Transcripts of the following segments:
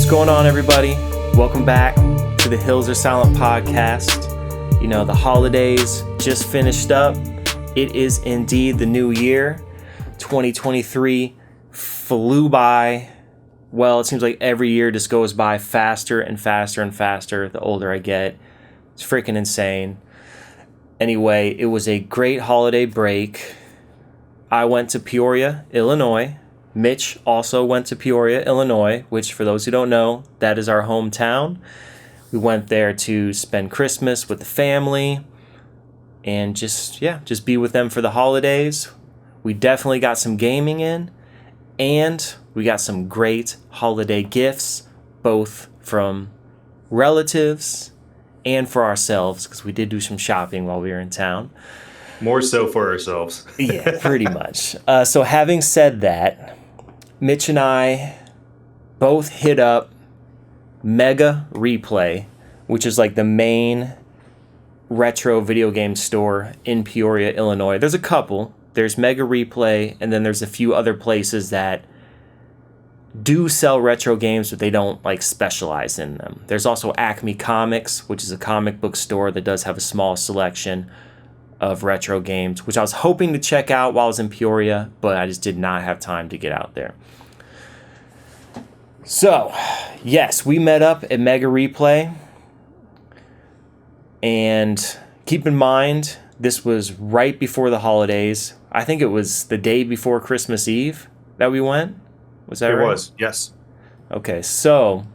going on, everybody? Welcome back to the Hills Are Silent podcast. You know, the holidays just finished up. It is indeed the new year. 2023 flew by. Well, it seems like every year just goes by faster and faster and faster the older I get. It's freaking insane. Anyway, it was a great holiday break. I went to Peoria, Illinois. Mitch also went to Peoria, Illinois, which for those who don't know, that is our hometown. We went there to spend Christmas with the family and just be with them for the holidays. We definitely got some gaming in, and we got some great holiday gifts, both from relatives and for ourselves, because we did do some shopping while we were in town. More so for ourselves. Yeah, pretty much. So having said that, Mitch and I both hit up Mega Replay, which is like the main retro video game store in Peoria, Illinois. There's a couple. There's Mega Replay, and then there's a few other places that do sell retro games, but they don't like specialize in them. There's also Acme Comics, which is a comic book store that does have a small selection of retro games, which I was hoping to check out while I was in Peoria, but I just did not have time to get out there. So, yes, we met up at Mega Replay, and keep in mind, this was right before the holidays. I think it was the day before Christmas Eve that we went. Was that right? It was, yes. Okay, so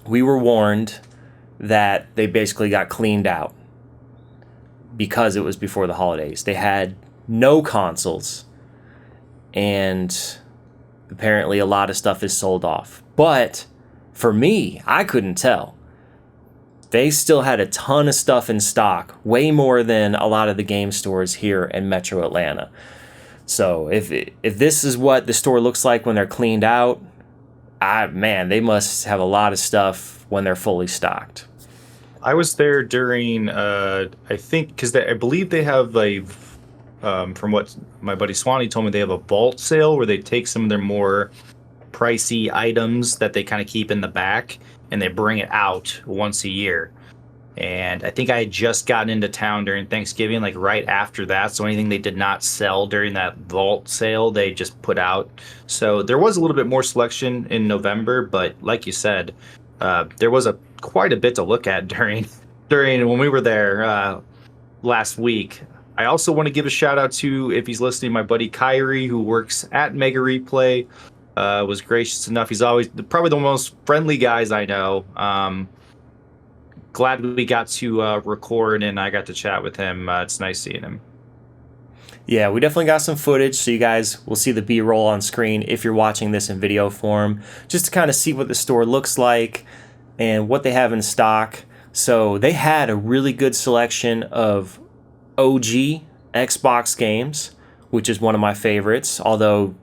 we were warned that they basically got cleaned out because it was before the holidays. They had no consoles, and apparently a lot of stuff is sold off. But for me, I couldn't tell. They still had a ton of stuff in stock, way more than a lot of the game stores here in Metro Atlanta. So if this is what the store looks like when they're cleaned out, they must have a lot of stuff when they're fully stocked. I was there during, I think, because I believe they have from what my buddy Swanee told me, they have a vault sale where they take some of their more pricey items that they kind of keep in the back and they bring it out once a year. And I think I had just gotten into town during Thanksgiving, like right after that. So anything they did not sell during that vault sale, they just put out. So there was a little bit more selection in November, but like you said, there was quite a bit to look at during when we were there last week. I also want to give a shout out to, if he's listening, my buddy Kyrie, who works at Mega Replay, was gracious enough. He's always probably the most friendly guys I know. Glad we got to record and I got to chat with him. It's nice seeing him. Yeah, we definitely got some footage, so you guys will see the B-roll on screen if you're watching this in video form, just to kind of see what the store looks like and what they have in stock. So they had a really good selection of OG Xbox games, which is one of my favorites, although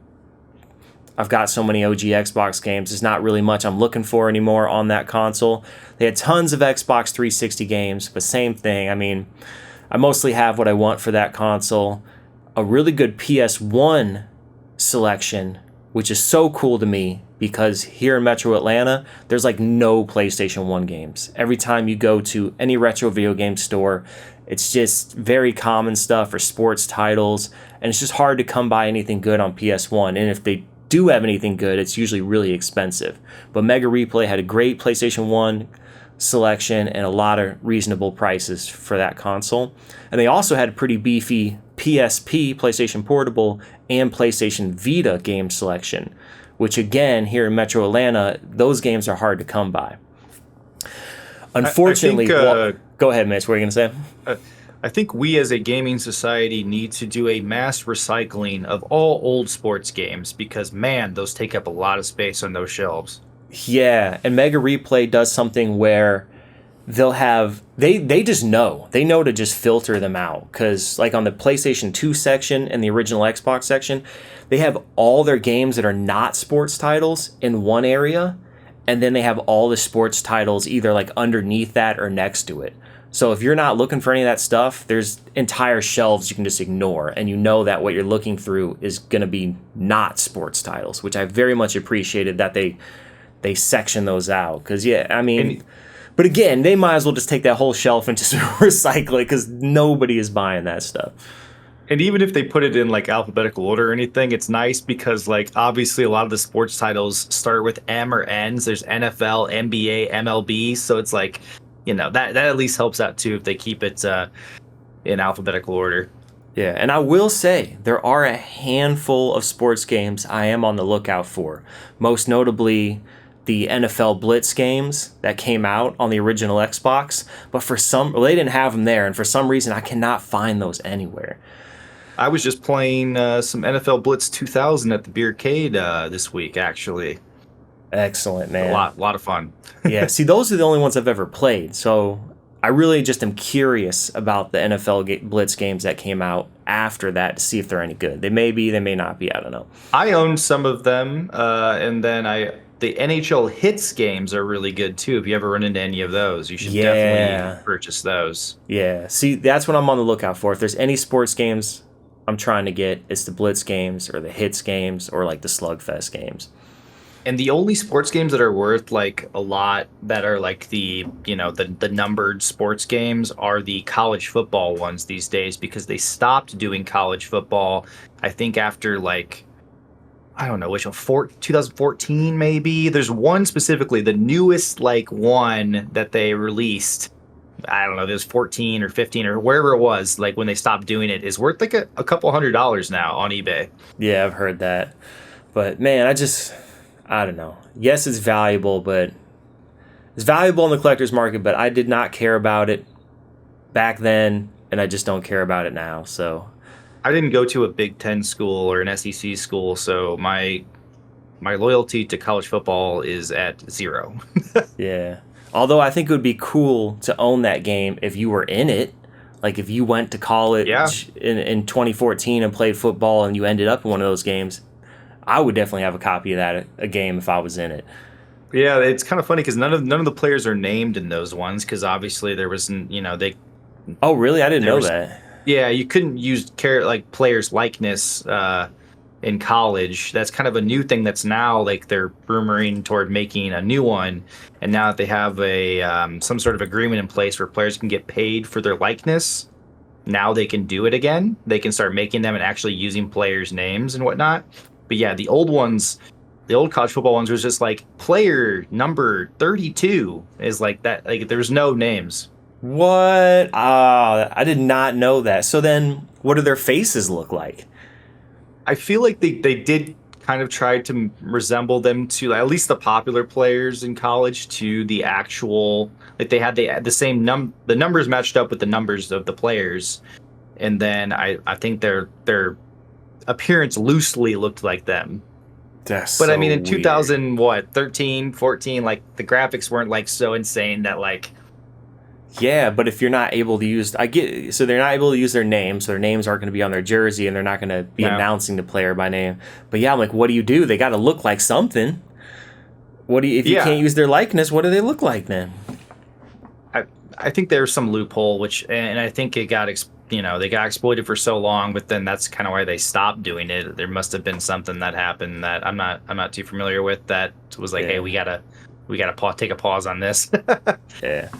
I've got so many OG Xbox games, there's not really much I'm looking for anymore on that console. They had tons of Xbox 360 games, but same thing. I mean, I mostly have what I want for that console. A really good PS1 selection, which is so cool to me because here in Metro Atlanta, there's like no PlayStation 1 games. Every time you go to any retro video game store, it's just very common stuff or sports titles, and it's just hard to come by anything good on PS1. And if they do have anything good, it's usually really expensive. But Mega Replay had a great PlayStation 1 selection and a lot of reasonable prices for that console. And they also had a pretty beefy PSP, PlayStation Portable, and PlayStation Vita game selection, which again, here in Metro Atlanta, those games are hard to come by. Unfortunately, go ahead, Mitch, what are you going to say? I think we as a gaming society need to do a mass recycling of all old sports games because, man, those take up a lot of space on those shelves. Yeah, and Mega Replay does something where they'll have, they just know. They know to just filter them out because, like on the PlayStation 2 section and the original Xbox section, they have all their games that are not sports titles in one area, and then they have all the sports titles either like underneath that or next to it. So if you're not looking for any of that stuff, there's entire shelves you can just ignore, and you know that what you're looking through is going to be not sports titles, which I very much appreciated that they they section those out. Because, yeah, I mean... And, but again, they might as well just take that whole shelf and just recycle it because nobody is buying that stuff. and even if they put it in like alphabetical order or anything, it's nice because like obviously a lot of the sports titles start with M or N's. There's NFL, NBA, MLB, so it's like, that at least helps out too if they keep it in alphabetical order. Yeah, and I will say there are a handful of sports games I am on the lookout for. Most notably, the NFL Blitz games that came out on the original Xbox, but they didn't have them there, and for some reason I cannot find those anywhere. I was just playing some NFL Blitz 2000 at the Beercade this week, actually. Excellent, man. A lot of fun. Yeah, see, those are the only ones I've ever played, so I really just am curious about the NFL Blitz games that came out after that to see if they're any good. They may be, they may not be, I don't know. I own some of them, and then the NHL Hits games are really good too. If you ever run into any of those, you should definitely purchase those. Yeah, see, that's what I'm on the lookout for. If there's any sports games I'm trying to get, it's the Blitz games or the Hits games or like the Slugfest games. And the only sports games that are worth like a lot that are like the numbered sports games are the college football ones these days, because they stopped doing college football, I think after like, I don't know which one, 2014 maybe. There's one specifically, the newest like one that they released. I don't know, there's 14 or 15 or wherever it was, like when they stopped doing it, is worth like a couple $100 now on eBay. Yeah, I've heard that. But man, I don't know. Yes, it's valuable, but it's valuable in the collector's market, but I did not care about it back then, and I just don't care about it now. So I didn't go to a Big Ten school or an SEC school, so my loyalty to college football is at 0. Yeah. Although I think it would be cool to own that game if you were in it. Like if you went to college in 2014 and played football and you ended up in one of those games, I would definitely have a copy of a game if I was in it. Yeah, it's kind of funny because none of the players are named in those ones because obviously there wasn't, they. Oh, really? I didn't know that. Yeah, you couldn't use players' likeness in college. That's kind of a new thing that's now like they're rumoring toward making a new one. And now that they have some sort of agreement in place where players can get paid for their likeness, now they can do it again. They can start making them and actually using players' names and whatnot. But yeah, the old college football ones was just like player number 32 is like that. Like there's no names. What? I did not know that. So then what do their faces look like? I feel like they did kind of try to resemble them to at least the popular players in college to the actual, like they had the same the numbers matched up with the numbers of the players. And then I think their appearance loosely looked like them. But I mean, in 2013, 14, like the graphics weren't like so insane that like. Yeah, but if you're not able to use, so they're not able to use their names. So their names aren't going to be on their jersey, and they're not going to be announcing the player by name. But yeah, I'm like, what do? They got to look like something. If you can't use their likeness, what do they look like then? I think there's some loophole, and I think it got they got exploited for so long, but then that's kind of why they stopped doing it. There must have been something that happened that I'm not too familiar with that was like, hey, we gotta take a pause on this. Yeah.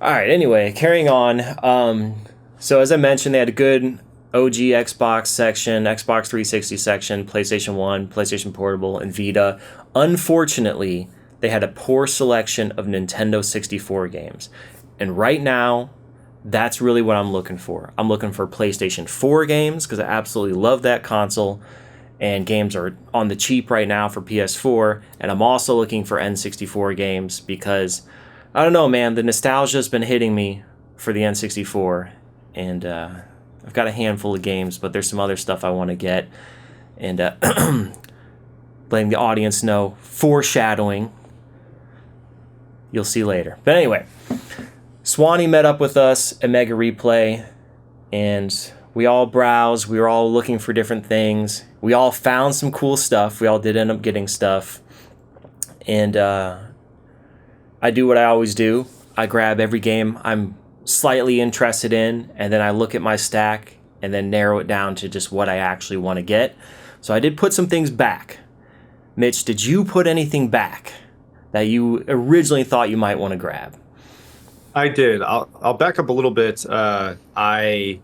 All right. Anyway, carrying on. So as I mentioned, they had a good OG Xbox section, Xbox 360 section, PlayStation 1, PlayStation Portable, and Vita. Unfortunately, they had a poor selection of Nintendo 64 games. And right now, that's really what I'm looking for. I'm looking for PlayStation 4 games because I absolutely love that console. And games are on the cheap right now for PS4. And I'm also looking for N64 games because, I don't know, man, the nostalgia's been hitting me for the N64. And I've got a handful of games, but there's some other stuff I want to get. And letting the audience know, foreshadowing, you'll see later. But anyway, Swanee met up with us at Mega Replay, and we all browsed. We were all looking for different things. We all found some cool stuff. We all did end up getting stuff. And I do what I always do. I grab every game I'm slightly interested in, and then I look at my stack and then narrow it down to just what I actually want to get. So I did put some things back. Mitch, did you put anything back? that you originally thought you might want to grab? I did. I'll back up a little bit. I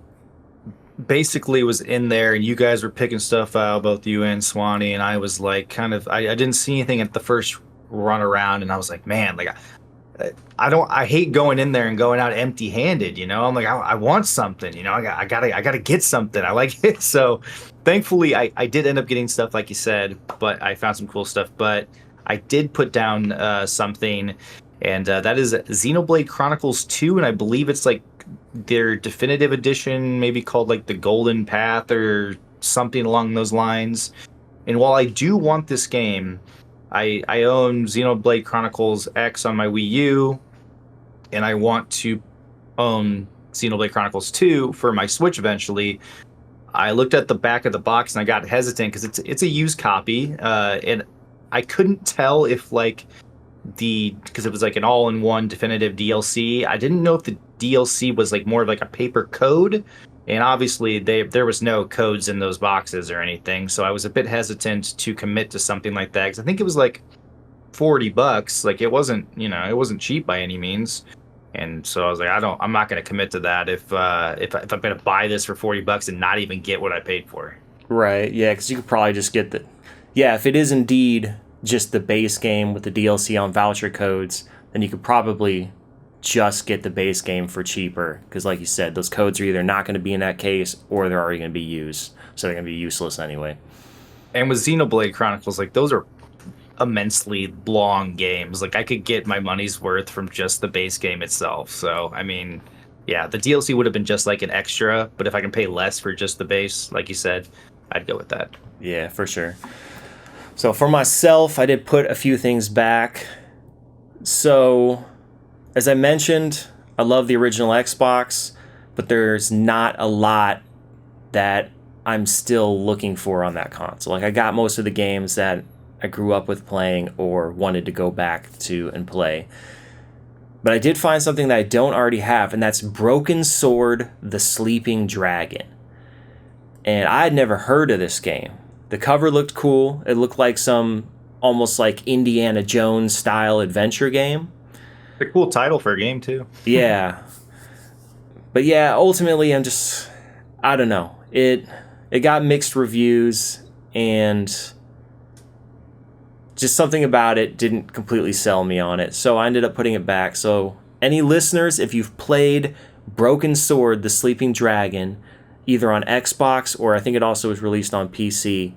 basically was in there, and you guys were picking stuff out, both you and Swanee, and I was like, I didn't see anything at the first run around, and I was like, man, like I hate going in there and going out empty handed, you know. I'm like, I want something, you know. I gotta get something. I like it. So thankfully I did end up getting stuff like you said, but I found some cool stuff. But I did put down something, and that is Xenoblade Chronicles 2, and I believe it's like their definitive edition, maybe called like the Golden Path or something along those lines. And while I do want this game, I own Xenoblade Chronicles X on my Wii U, and I want to own Xenoblade Chronicles 2 for my Switch eventually. I looked at the back of the box and I got hesitant because it's a used copy, and I couldn't tell if like because it was like an all-in-one definitive DLC. I didn't know if the DLC was like more of like a paper code, and obviously there was no codes in those boxes or anything, so I was a bit hesitant to commit to something like that because I think it was like $40. Like it wasn't cheap by any means, and so I was like, I'm not going to commit to that if I'm going to buy this for $40 and not even get what I paid for. Right. Yeah, because you could probably just get if it is indeed just the base game with the DLC on voucher codes, then you could probably just get the base game for cheaper, because like you said, those codes are either not going to be in that case or they're already going to be used, so they're going to be useless anyway. And with Xenoblade Chronicles, like those are immensely long games. Like I could get my money's worth from just the base game itself. So I mean, yeah, the DLC would have been just like an extra, but if I can pay less for just the base, like you said, I'd go with that. Yeah, for sure. So for myself, I did put a few things back. So as I mentioned, I love the original Xbox, but there's not a lot that I'm still looking for on that console. Like I got most of the games that I grew up with playing or wanted to go back to and play. But I did find something that I don't already have, and that's Broken Sword: The Sleeping Dragon. And I had never heard of this game. The cover looked cool. It looked like some almost like Indiana Jones style adventure game. A cool title for a game too. Yeah. But yeah, ultimately I don't know. It got mixed reviews, and just something about it didn't completely sell me on it. So I ended up putting it back. So any listeners, if you've played Broken Sword: The Sleeping Dragon, either on Xbox or I think it also was released on PC,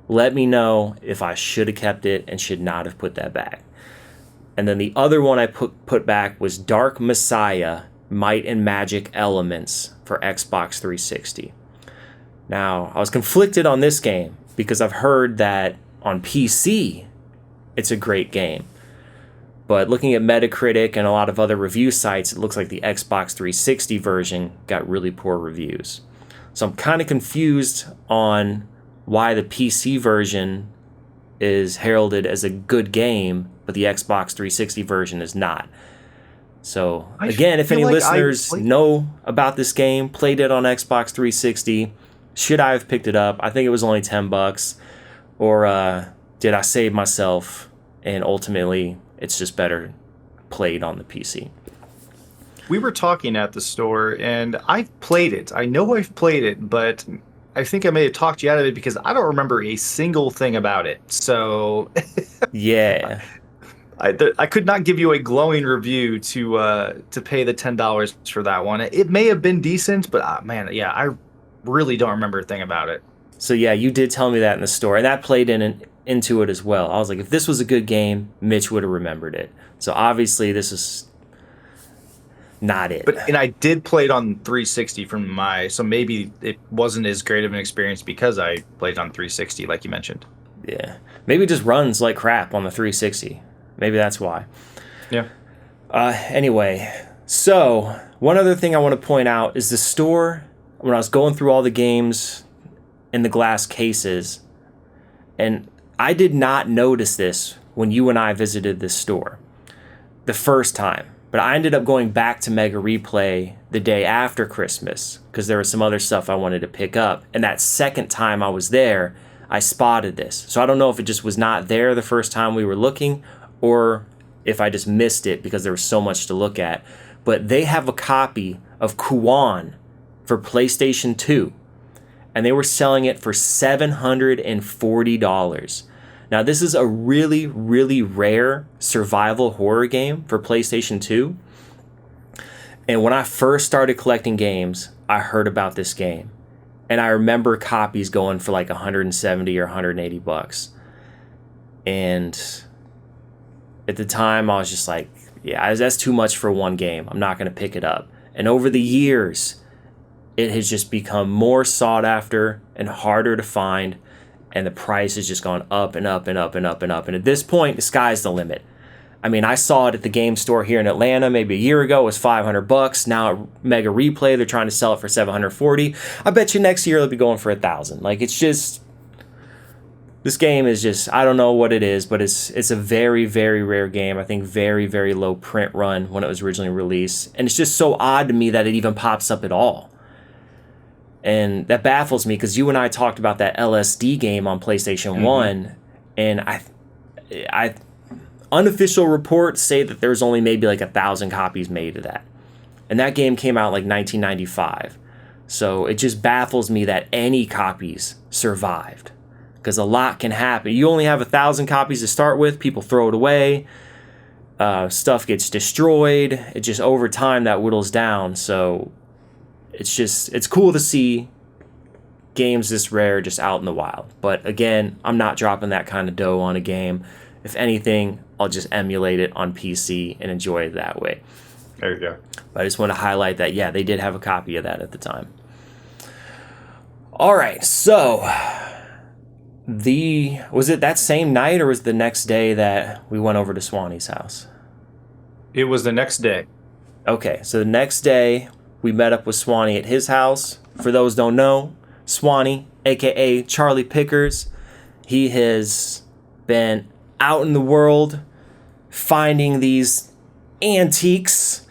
let me know if I should have kept it and should not have put that back. And then the other one I put back was Dark Messiah: Might and Magic Elements for Xbox 360. Now, I was conflicted on this game because I've heard that on PC it's a great game. But looking at Metacritic and a lot of other review sites, it looks like the Xbox 360 version got really poor reviews. So I'm kind of confused on why the PC version is heralded as a good game, but the Xbox 360 version is not. So again, if any listeners know about this game, played it on Xbox 360, should I have picked it up? I think it was only $10, or did I save myself and ultimately it's just better played on the PC? We were talking at the store, and I've played it. I know I've played it, but I think I may have talked you out of it because I don't remember a single thing about it. So yeah, I could not give you a glowing review to pay the $10 for that one. It may have been decent, but man, yeah, I really don't remember a thing about it. So yeah, you did tell me that in the store, and that played into it as well. I was like, if this was a good game, Mitch would have remembered it. So obviously this is not it. And I did play it on 360 so maybe it wasn't as great of an experience because I played on 360 like you mentioned. Yeah. Maybe it just runs like crap on the 360. Maybe that's why. Yeah. Anyway, so one other thing I want to point out is the store, when I was going through all the games in the glass cases, and I did not notice this when you and I visited this store the first time. But I ended up going back to Mega Replay the day after Christmas because there was some other stuff I wanted to pick up. And that second time I was there, I spotted this. So I don't know if it just was not there the first time we were looking, or if I just missed it because there was so much to look at. But they have a copy of Kuan for PlayStation 2, and they were selling it for $740. Now, this is a really, really rare survival horror game for PlayStation 2. And when I first started collecting games, I heard about this game. And I remember copies going for like 170 or 180 bucks. And at the time, I was just like, yeah, that's too much for one game. I'm not going to pick it up. And over the years, it has just become more sought after and harder to find. And the price has just gone up and up and up and up and up. And at this point, the sky's the limit. I mean, I saw it at the game store here in Atlanta maybe a year ago. It was 500 bucks. Now at Mega Replay, they're trying to sell it for 740. I bet you next year it'll be going for 1,000. Like, it's just, this game is just, I don't know what it is, but it's a very, very rare game. I think very, very low print run when it was originally released. And it's just so odd to me that it even pops up at all. And that baffles me because you and I talked about that LSD game on PlayStation 1, and I unofficial reports say that there's only maybe like 1,000 copies made of that. And that game came out like 1995. So it just baffles me that any copies survived, because a lot can happen. You only have 1,000 copies to start with. People throw it away. Stuff gets destroyed. It just, over time, that whittles down. So it's cool to see games this rare just out in the wild. But again, I'm not dropping that kind of dough on a game. If anything, I'll just emulate it on PC and enjoy it that way. There you go. But I just want to highlight that, yeah, they did have a copy of that at the time. All right, so was it that same night or was it the next day that we went over to Swanee's house? It was the next day. Okay, so the next day we met up with Swanee at his house. For those who don't know, Swanee, aka Charlie Pickers, he has been out in the world finding these antiques.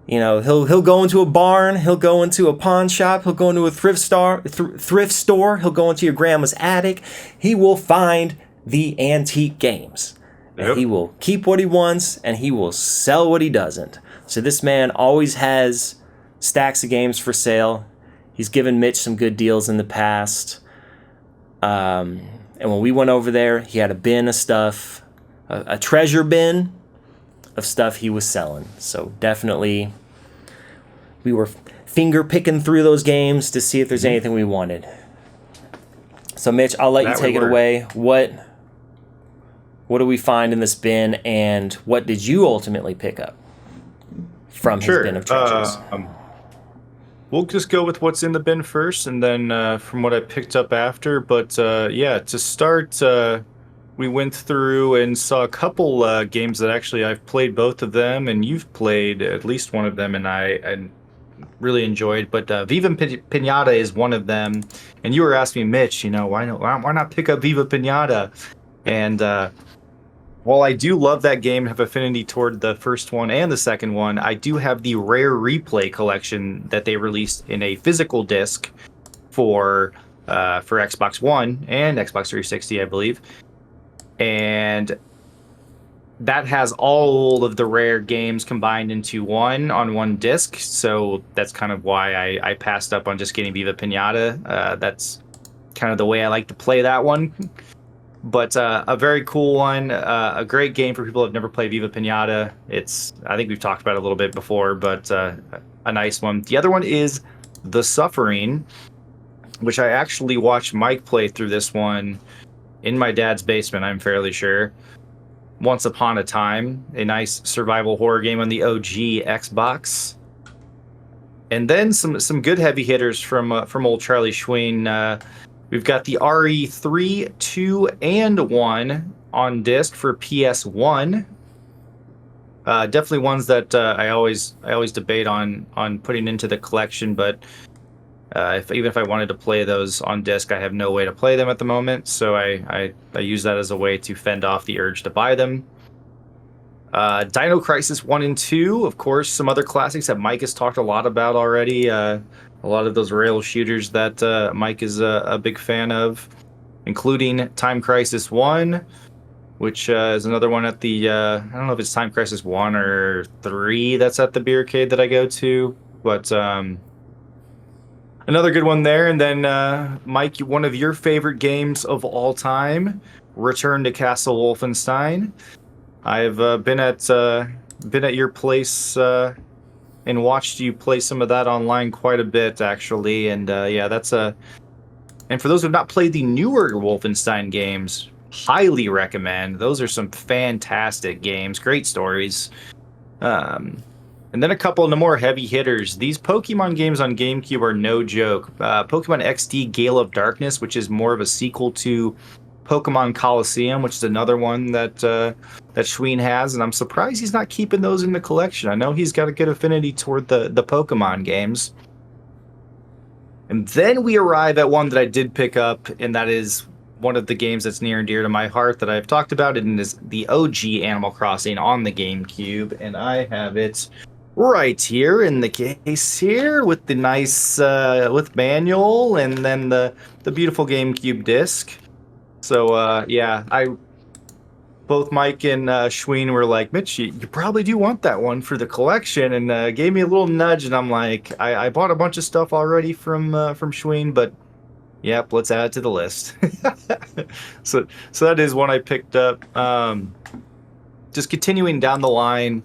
You know, he'll go into a barn, he'll go into a pawn shop, he'll go into a thrift store, he'll go into your grandma's attic. He will find the antique games. Yep. He will keep what he wants and he will sell what he doesn't. So this man always has stacks of games for sale. He's given Mitch some good deals in the past. And when we went over there, he had a bin of stuff, a treasure bin of stuff he was selling. So definitely we were finger picking through those games to see if there's anything we wanted. So Mitch, I'll let you take it away. What do we find in this bin, and what did you ultimately pick up from his bin of treasures? We'll just go with what's in the bin first, and then from what I picked up after. But yeah, to start, we went through and saw a couple games that actually I've played both of them, and you've played at least one of them, and I really enjoyed. But Viva Pinata is one of them, and you were asking me, Mitch, you know, why not pick up Viva Pinata? And while I do love that game, have affinity toward the first one and the second one, I do have the Rare Replay collection that they released in a physical disc for Xbox One and Xbox 360, I believe. And that has all of the Rare games combined into one on one disc. So that's kind of why I passed up on just getting Viva Pinata. That's kind of the way I like to play that one. But a very cool one, a great game for people who have never played Viva Pinata. I think we've talked about it a little bit before, but a nice one. The other one is The Suffering, which I actually watched Mike play through this one in my dad's basement, I'm fairly sure. Once Upon a Time, a nice survival horror game on the OG Xbox. And then some good heavy hitters from old Charlie Swanee. We've got the RE3, 2, and 1 on disc for PS1. Definitely ones that I always debate on putting into the collection, but even if I wanted to play those on disc, I have no way to play them at the moment, so I use that as a way to fend off the urge to buy them. Dino Crisis 1 and 2, of course, some other classics that Mike has talked a lot about already. A lot of those rail shooters that Mike is a big fan of, including Time Crisis 1, which is another one at the I don't know if it's Time Crisis 1 or 3 that's at the beercade that I go to, but another good one there. And then Mike, one of your favorite games of all time, Return to Castle Wolfenstein. I've been at your place and watched you play some of that online quite a bit, actually. And yeah, that's a. And for those who have not played the newer Wolfenstein games, highly recommend. Those are some fantastic games, great stories. And then a couple of the more heavy hitters. These Pokemon games on GameCube are no joke. Pokemon XD Gale of Darkness, which is more of a sequel to Pokemon Coliseum, which is another one that Swanee has, and I'm surprised he's not keeping those in the collection. I know he's got a good affinity toward the Pokemon games. And then we arrive at one that I did pick up, and that is one of the games that's near and dear to my heart that I've talked about, and is the OG Animal Crossing on the GameCube, and I have it right here in the case here with the nice with manual and then the beautiful GameCube disc. So yeah, both Mike and Swanee were like, Mitch, you probably do want that one for the collection, and gave me a little nudge, and I'm like, I bought a bunch of stuff already from Swanee, but yep, let's add it to the list. so that is one I picked up. Just continuing down the line,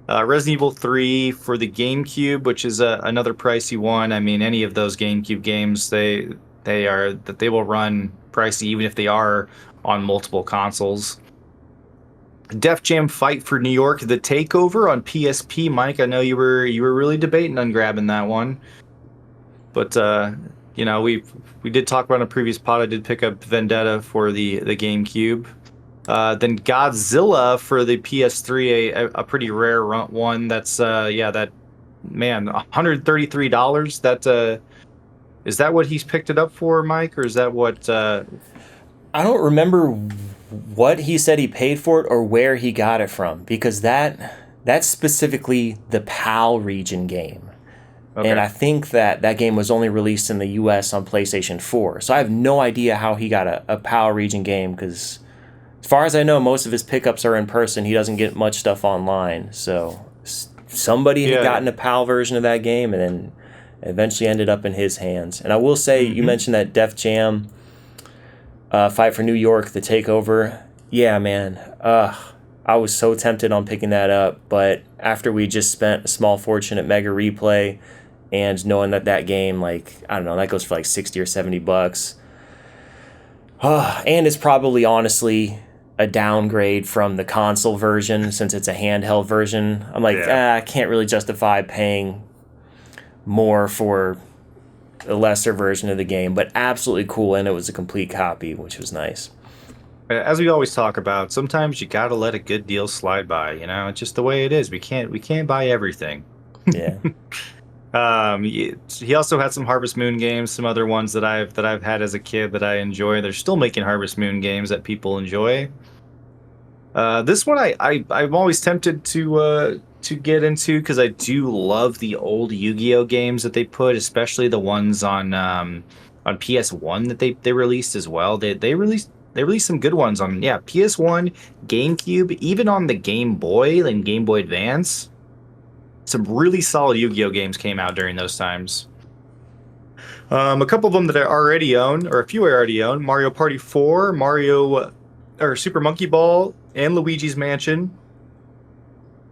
Resident Evil 3 for the GameCube, which is another pricey one. I mean, any of those GameCube games, they will run pricey even if they are on multiple consoles. Def Jam Fight for New York, The Takeover on PSP. Mike, I know you were really debating on grabbing that one, but you know, we did talk about in a previous pod. I did pick up Vendetta for the GameCube. Then Godzilla for the PS3, a pretty rare one. That's yeah, that man, $133. That is that what he's picked it up for, Mike, or is that what? I don't remember what he said he paid for it or where he got it from, because that's specifically the PAL region game. Okay. And I think that game was only released in the US on PlayStation 4. So I have no idea how he got a PAL region game, because as far as I know, most of his pickups are in person. He doesn't get much stuff online. So somebody had gotten a PAL version of that game and then eventually ended up in his hands. And I will say, you mentioned that Def Jam Fight for New York, The Takeover. Yeah, man. I was so tempted on picking that up, but after we just spent a small fortune at Mega Replay and knowing that game, like, I don't know, that goes for like $60 or $70. And it's probably honestly a downgrade from the console version since it's a handheld version. I'm like, I can't really justify paying more for a lesser version of the game, but absolutely cool, and it was a complete copy, which was nice. As we always talk about, sometimes you gotta let a good deal slide by. You know, it's just the way it is. We can't buy everything. Yeah. He also had some Harvest Moon games, some other ones that I've had as a kid that I enjoy. They're still making Harvest Moon games that people enjoy. This one I'm always tempted to get into, because I do love the old Yu-Gi-Oh games that they put, especially the ones on PS1 that they released as well. They released some good ones on PS1, GameCube, even on the Game Boy and Game Boy Advance. Some really solid Yu-Gi-Oh games came out during those times. A couple of them that I already own, or a few I already own: Mario Party 4, Super Monkey Ball, and Luigi's Mansion.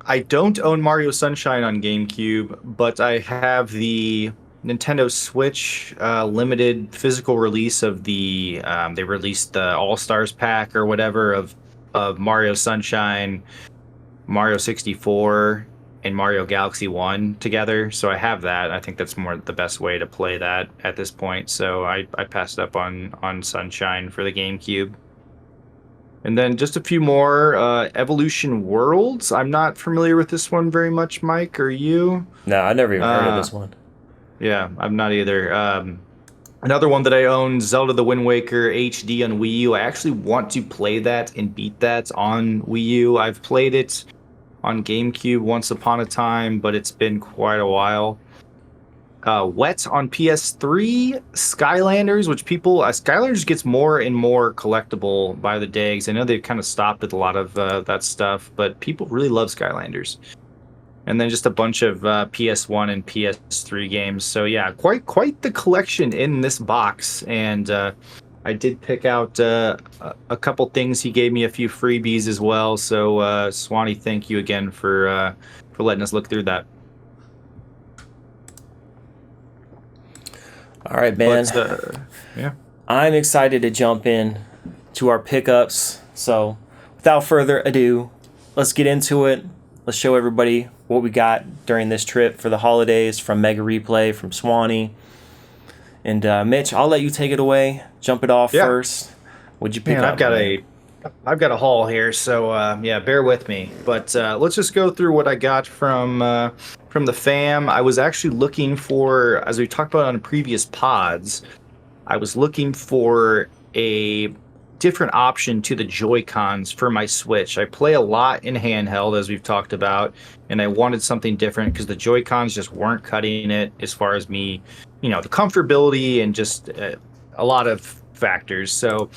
I don't own Mario Sunshine on GameCube, but I have the Nintendo Switch limited physical release of the. They released the All Stars pack or whatever of Mario Sunshine, Mario 64, and Mario Galaxy 1 together. So I have that. I think that's more the best way to play that at this point. So I passed up on Sunshine for the GameCube. And then just a few more. Evolution Worlds. I'm not familiar with this one very much, Mike. Are you? No, I never even heard of this one. Yeah, I'm not either. Another one that I own, Zelda the Wind Waker HD on Wii U. I actually want to play that and beat that on Wii U. I've played it on GameCube once upon a time, but it's been quite a while. Wet on PS3, Skylanders, which people Skylanders gets more and more collectible by the day. 'Cause I know they've kind of stopped with a lot of that stuff, but people really love Skylanders. And then just a bunch of PS1 and PS3 games. So yeah, quite the collection in this box. And I did pick out a couple things. He gave me a few freebies as well. So Swanee, thank you again for letting us look through that. All right, man. Yeah. I'm excited to jump in to our pickups. So without further ado, let's get into it. Let's show everybody what we got during this trip for the holidays from Mega Replay, from Swanee. And Mitch, I'll let you take it away. Jump it off first. What'd you pick up? I've got a haul here, so yeah, bear with me. But let's just go through what I got from the fam. I was actually looking for, as we talked about on previous pods, I was looking for a different option to the Joy-Cons for my Switch. I play a lot in handheld, as we've talked about, and I wanted something different because the Joy-Cons just weren't cutting it as far as me, the comfortability and just a lot of factors. So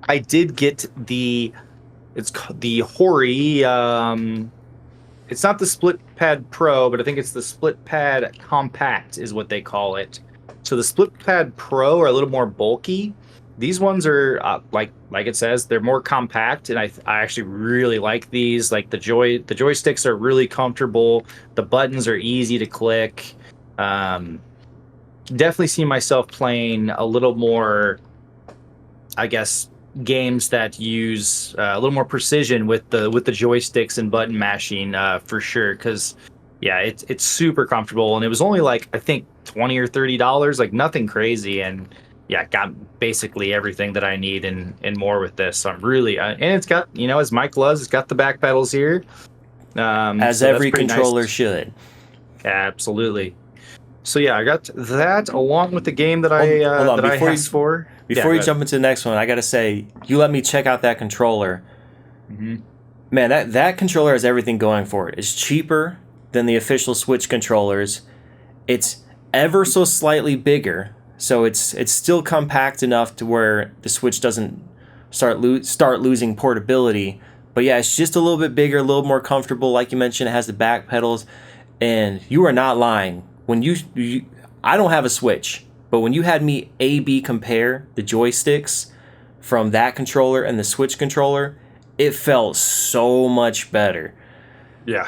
I did get it's the Hori. It's not the Split Pad Pro, but I think it's the Split Pad Compact is what they call it. So the Split Pad Pro are a little more bulky. These ones are like it says, they're more compact, and I actually really like these. Like the joysticks are really comfortable. The buttons are easy to click. Definitely see myself playing a little more, I guess, games that use a little more precision with the joysticks and button mashing for sure. Because yeah, it's super comfortable, and it was only like I think $20 or $30, like nothing crazy, and yeah, got basically everything that I need and more with this. So I'm really and it's got, as Mike loves, it's got the back pedals here, as so every controller should. Absolutely. So yeah, I got that along with the game that I asked for. Before you jump into the next one, I gotta say, you let me check out that controller. Mm-hmm. Man, that controller has everything going for it. It's cheaper than the official Switch controllers. It's ever so slightly bigger, so it's still compact enough to where the Switch doesn't start losing portability. But yeah, it's just a little bit bigger, a little more comfortable. Like you mentioned, it has the back pedals, and you are not lying. When I don't have a Switch, but when you had me A/B compare the joysticks from that controller and the Switch controller, it felt so much better. Yeah.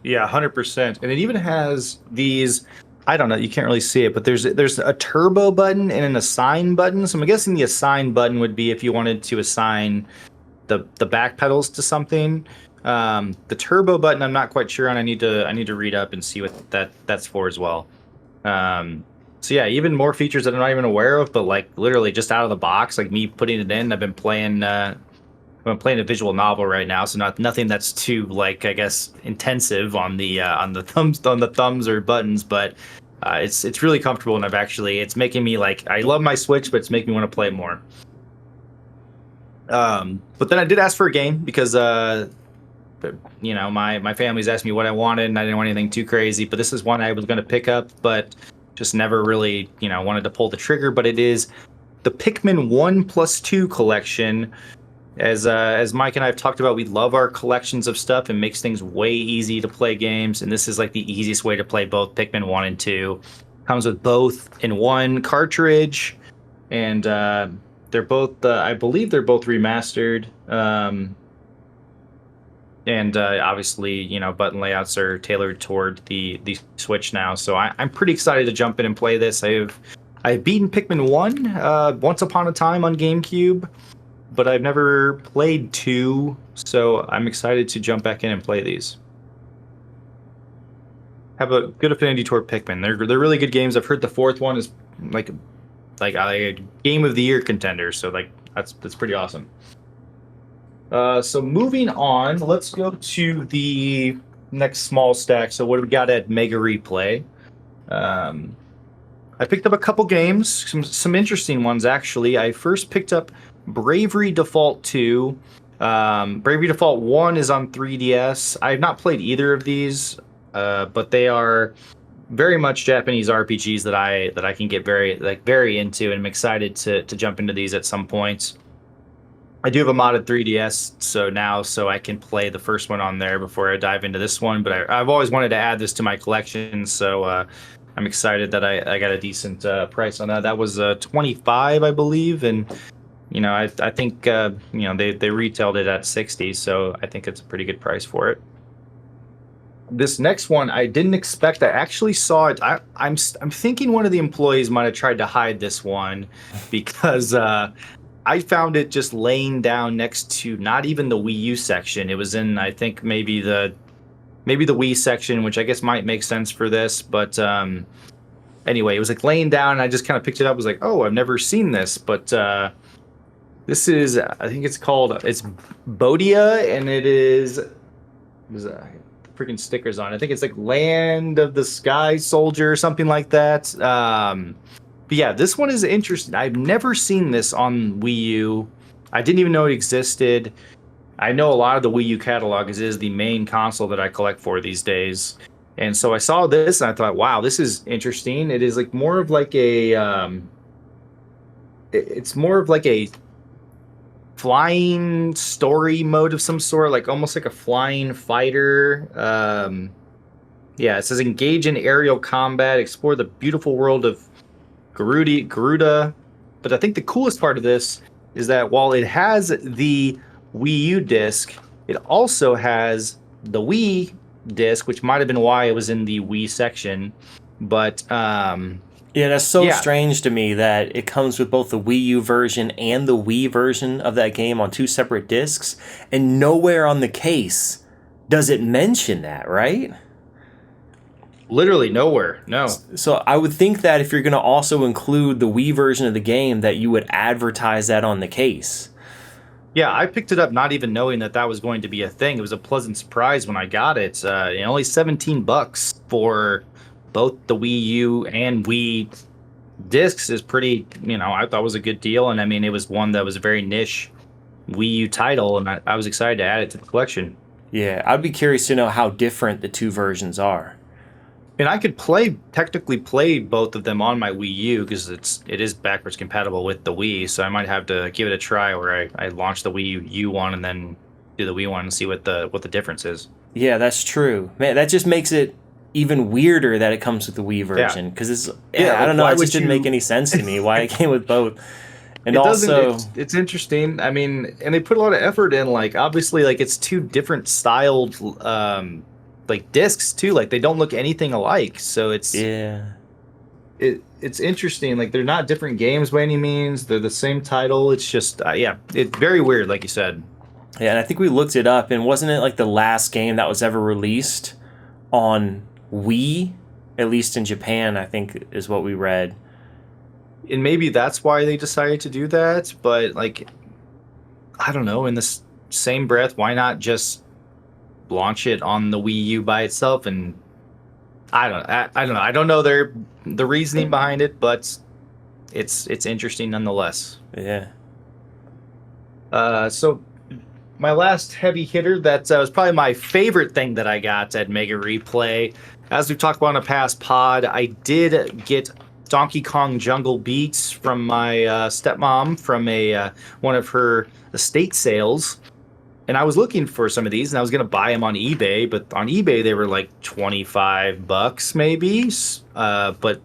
Yeah, 100%. And it even has these, I don't know, you can't really see it, but there's a turbo button and an assign button. So I'm guessing the assign button would be if you wanted to assign the back pedals to something. The turbo button I'm not quite sure on. I need to read up and see what that's for as well. So yeah, even more features that I'm not even aware of, but like literally just out of the box, like me putting it in. I've been playing a visual novel right now, so nothing that's too, like, I guess, intensive on the thumbs or buttons, but it's really comfortable, and it's making me, like, I love my Switch, but it's making me want to play more. But then I did ask for a game because my family's asked me what I wanted, and I didn't want anything too crazy, but this is one I was going to pick up, but just never really wanted to pull the trigger. But it is the Pikmin 1+2 collection. As Mike and I have talked about, we love our collections of stuff and makes things way easy to play games, and this is like the easiest way to play both Pikmin 1 and 2. Comes with both in one cartridge, and they're both I believe they're both remastered, and obviously button layouts are tailored toward the Switch now, so I'm pretty excited to jump in and play this. I've beaten Pikmin 1 once upon a time on GameCube, but I've never played 2, so I'm excited to jump back in and play these. Have a good affinity toward Pikmin. They're really good games. I've heard the fourth one is like a game of the year contender, so like that's pretty awesome. So moving on, let's go to the next small stack. So what do we got at Mega Replay? I picked up a couple games, some interesting ones actually. I first picked up Bravely Default 2. Bravely Default 1 is on 3DS. I have not played either of these, but they are very much Japanese RPGs that I can get very into, and I'm excited to jump into these at some point. I do have a modded 3DS, so I can play the first one on there before I dive into this one. But I've always wanted to add this to my collection, so I'm excited that I got a decent price on that. That was 25, I believe, and I think they retailed it at 60, so I think it's a pretty good price for it. This next one I didn't expect. I actually saw it. I'm thinking one of the employees might have tried to hide this one because I found it just laying down next to not even the Wii U section. It was in, I think, maybe the Wii section, which I guess might make sense for this. But anyway, it was like laying down, and I just kind of picked it up. I was like, oh, I've never seen this. But this is, I think it's Bodia, and it is, freaking stickers on. I think it's like Land of the Sky Soldier or something like that. But yeah, this one is interesting. I've never seen this on Wii U. I didn't even know it existed. I know a lot of the Wii U catalog is the main console that I collect for these days. And so I saw this and I thought, wow, this is interesting. It is like more of like it's more of like a flying story mode of some sort, like almost like a flying fighter. Yeah, it says engage in aerial combat, explore the beautiful world of Garuda. But I think the coolest part of this is that while it has the Wii U disc, it also has the Wii disc, which might have been why it was in the Wii section. But yeah, that's so strange to me that it comes with both the Wii U version and the Wii version of that game on two separate discs, and nowhere on the case does it mention that, right? Literally nowhere, no. So I would think that if you're going to also include the Wii version of the game, that you would advertise that on the case. Yeah, I picked it up not even knowing that was going to be a thing. It was a pleasant surprise when I got it. Only $17 for both the Wii U and Wii discs is pretty, I thought was a good deal. And I mean, it was one that was a very niche Wii U title, and I was excited to add it to the collection. Yeah, I'd be curious to know how different the two versions are. And I could technically play both of them on my Wii U because it is backwards compatible with the Wii. So I might have to give it a try where I launch the Wii U one and then do the Wii one and see what the difference is. Yeah, that's true. Man, that just makes it even weirder that it comes with the Wii version because I don't know, it just didn't make any sense to me why it came with both. And it's interesting. I mean, and they put a lot of effort in. Like obviously, like it's two different styled like discs too. Like they don't look anything alike. So it's interesting. Like they're not different games by any means. They're the same title. It's just it's very weird, like you said. Yeah, and I think we looked it up, and wasn't it like the last game that was ever released on Wii, at least in Japan, I think is what we read. And maybe that's why they decided to do that. But like, I don't know. In the same breath, why not just launch it on the Wii U by itself? And I don't know. I don't know the reasoning behind it, but it's interesting nonetheless. Yeah. So my last heavy hitter that was probably my favorite thing that I got at Mega Replay. As we've talked about in a past pod, I did get Donkey Kong Jungle Beats from my stepmom from one of her estate sales. And I was looking for some of these, and I was going to buy them on eBay, but on eBay they were like $25 maybe. But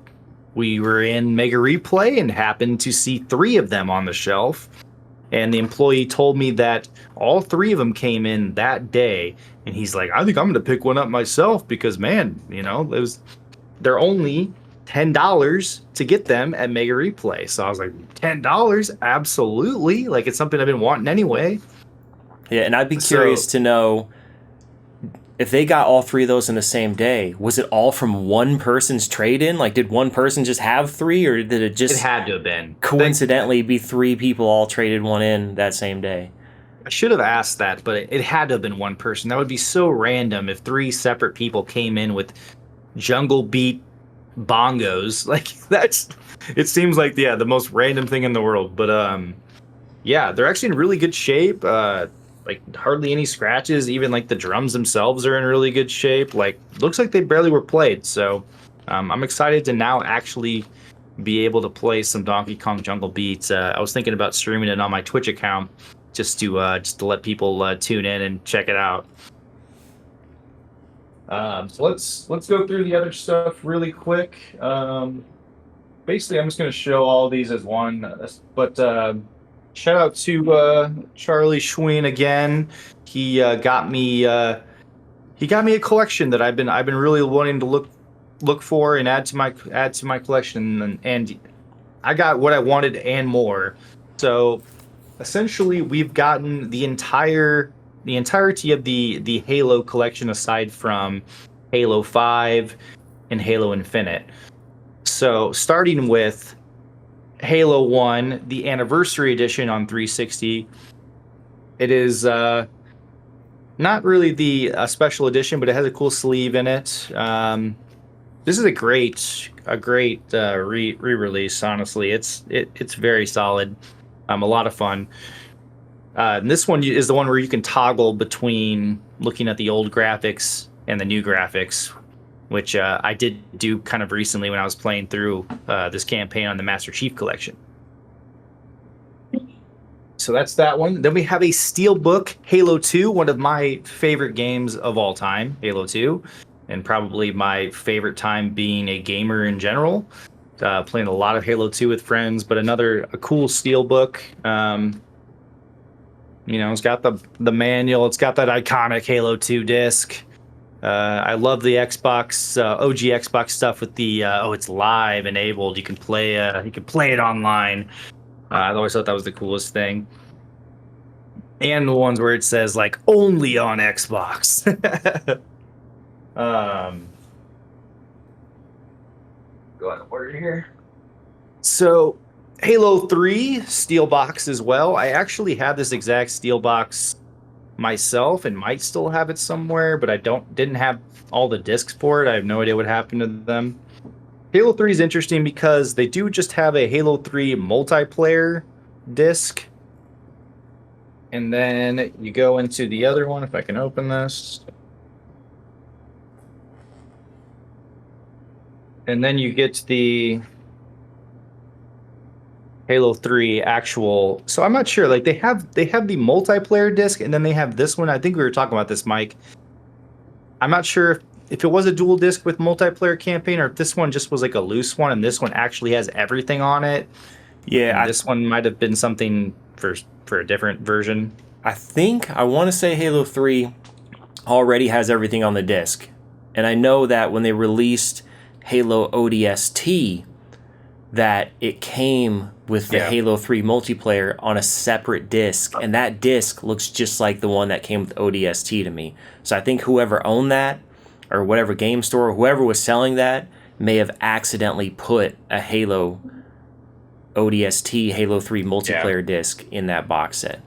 we were in Mega Replay and happened to see 3 of them on the shelf. And the employee told me that all 3 of them came in that day. And he's like, I think I'm going to pick one up myself because, man, they're only $10 to get them at Mega Replay. So I was like, $10? Absolutely. Like, it's something I've been wanting anyway. Yeah, and I'd be curious to know if they got all 3 of those in the same day. Was it all from one person's trade-in? Like, did one person just have 3, or did it just... It had to have been. Coincidentally be 3 people all traded one in that same day? I should have asked that, but it had to have been one person. That would be so random if 3 separate people came in with Jungle Beat bongos. Like, it seems like, the most random thing in the world. But, they're actually in really good shape. Like hardly any scratches. Even like the drums themselves are in really good shape. Like looks like they barely were played. So I'm excited to now actually be able to play some Donkey Kong Jungle Beat. I was thinking about streaming it on my Twitch account just to let people tune in and check it out. So let's go through the other stuff really quick. Basically, I'm just going to show all these as one, but shout out to Charlie Schween again. He got me a collection that I've been really wanting to look for and add to my collection, and I got what I wanted and more. So essentially, we've gotten the entirety of the Halo collection aside from Halo 5 and Halo Infinite. So starting with Halo 1, the Anniversary Edition on 360, it is not really the special edition, but it has a cool sleeve in it. This is a great re-release. Honestly, it's very solid. A lot of fun. And this one is the one where you can toggle between looking at the old graphics and the new graphics, which I did do kind of recently when I was playing through this campaign on the Master Chief Collection. So that's that one. Then we have a Steelbook Halo 2, one of my favorite games of all time, Halo 2, and probably my favorite time being a gamer in general. Playing a lot of Halo 2 with friends, but a cool Steelbook. It's got the manual. It's got that iconic Halo 2 disc. I love the Xbox, OG Xbox stuff with the it's live enabled. You can play it online. I always thought that was the coolest thing. And the ones where it says like only on Xbox. Go out of order here. So Halo 3 steel box as well. I actually have this exact steel box myself and might still have it somewhere, but I didn't have all the discs for it. I have no idea what happened to them. Halo 3 is interesting because they do just have a Halo 3 multiplayer disc. And then you go into the other one, if I can open this. And then you get the Halo 3 actual. So I'm not sure. Like they have the multiplayer disc, and then they have this one. I think we were talking about this, Mike. I'm not sure if it was a dual disc with multiplayer campaign, or if this one just was like a loose one, and this one actually has everything on it. Yeah, this one might have been something for a different version. I want to say Halo 3 already has everything on the disc, and I know that when they released Halo ODST, that it came with the Halo 3 multiplayer on a separate disc, and that disc looks just like the one that came with ODST to me. So I think whoever owned that, or whatever game store, or whoever was selling that, may have accidentally put a Halo ODST Halo 3 multiplayer disc in that box set.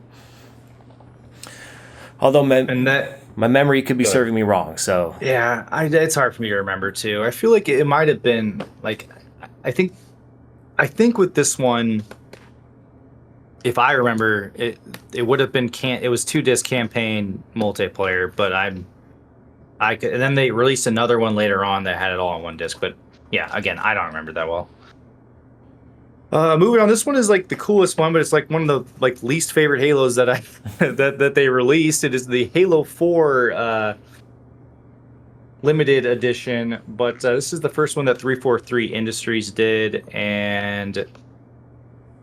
Although my memory could be serving me wrong, so yeah, it's hard for me to remember too. I feel like it might have been like I think with this one, if I remember, it would have been it was 2-disc campaign multiplayer, but and then they released another one later on that had it all on one disc. But yeah, again, I don't remember that well. Moving on, this one is like the coolest one, but it's like one of the like least favorite Halos that that they released. It is the Halo 4 limited edition, but this is the first one that 343 Industries did, and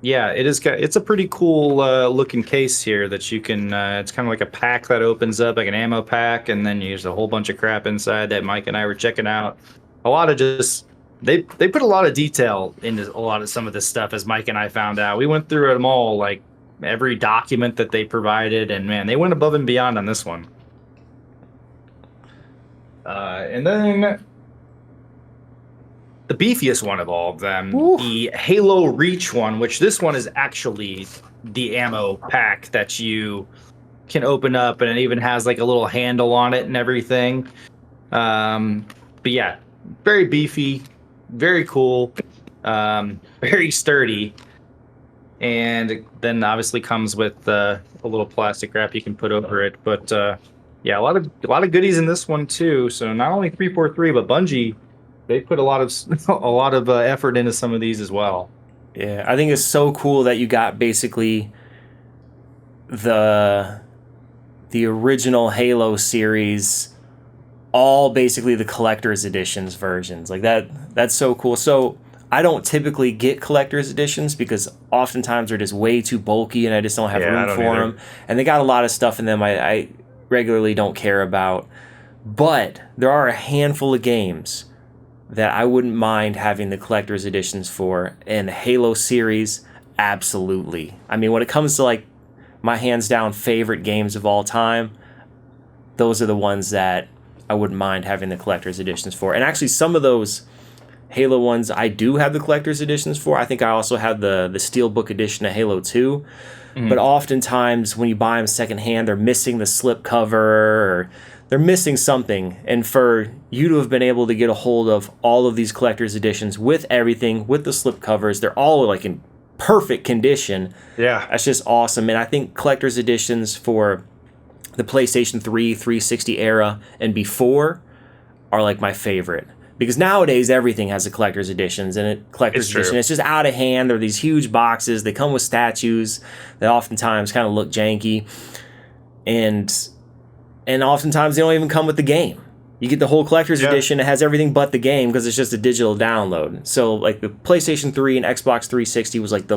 yeah, it's a pretty cool looking case here that you can. It's kind of like a pack that opens up, like an ammo pack, and then there's a whole bunch of crap inside that Mike and I were checking out. A lot of just. They put a lot of detail into a lot of some of this stuff, as Mike and I found out. We went through them all, like every document that they provided, and man, they went above and beyond on this one. And then the beefiest one of all of them, the Halo Reach one, which this one is actually the ammo pack that you can open up, and it even has like a little handle on it and everything. But yeah, very beefy. Very cool, very sturdy, and then obviously comes with a little plastic wrap you can put over it. But yeah, a lot of goodies in this one too. So not only 343, but Bungie they put a lot of a lot of effort into some of these as well. Yeah, I think it's so cool that you got basically the the original Halo series, all basically the collector's editions versions. Like that's so cool. So I don't typically get collector's editions because oftentimes they're just way too bulky and I just don't have Yeah, I room don't for either. them. And they got a lot of stuff in them I regularly don't care about. But there are a handful of games that I wouldn't mind having the collector's editions for. And the Halo series, absolutely. I mean, when it comes to like my hands down favorite games of all time, those are the ones that I wouldn't mind having the collector's editions for. And actually, some of those Halo ones I do have the collector's editions for. I think I also have the Steelbook edition of Halo 2. But Mhm. oftentimes, when you buy them secondhand, they're missing the slip cover or they're missing something. And for you to have been able to get a hold of all of these collector's editions with everything, with the slip covers, they're all like in perfect condition. Yeah, That's just awesome. And I think collector's editions for the PlayStation 3, 360 era, and before are like my favorite. Because nowadays everything has a collector's editions and a collector's it's true. edition. It's just out of hand. They're these huge boxes. They come with statues that oftentimes kind of look janky, and oftentimes they don't even come with the game. You get the whole collector's Yeah. edition. It has everything but the game because it's just a digital download. So like the PlayStation 3 and Xbox 360 was like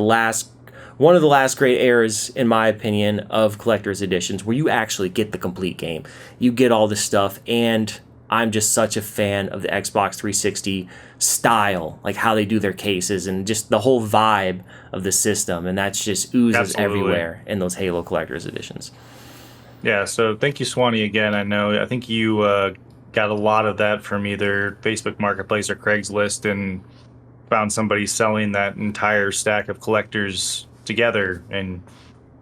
one of the last great eras, in my opinion, of collector's editions where you actually get the complete game. You get all this stuff, and I'm just such a fan of the Xbox 360 style, like how they do their cases and just the whole vibe of the system. And that's just oozes Absolutely. everywhere in those Halo collector's editions. Yeah, so thank you, Swanee, again. I think you got a lot of that from either Facebook Marketplace or Craigslist and found somebody selling that entire stack of collectors together. And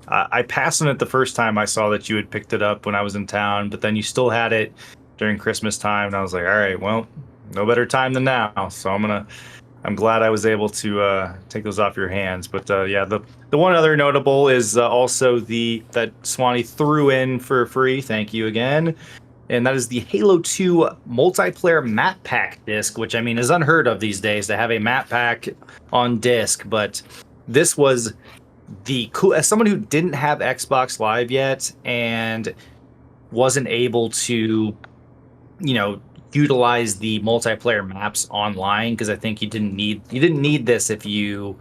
I passed on it the first time I saw that you had picked it up when I was in town, but then you still had it during Christmas time. And I was like, all right, well, no better time than now. So I'm glad I was able to take those off your hands. But yeah, the one other notable is also that Swanee threw in for free. Thank you again. And that is the Halo 2 multiplayer map pack disc, which I mean is unheard of these days to have a map pack on disc. But this was the cool. As someone who didn't have Xbox Live yet and wasn't able to, utilize the multiplayer maps online, because I think you didn't need this if you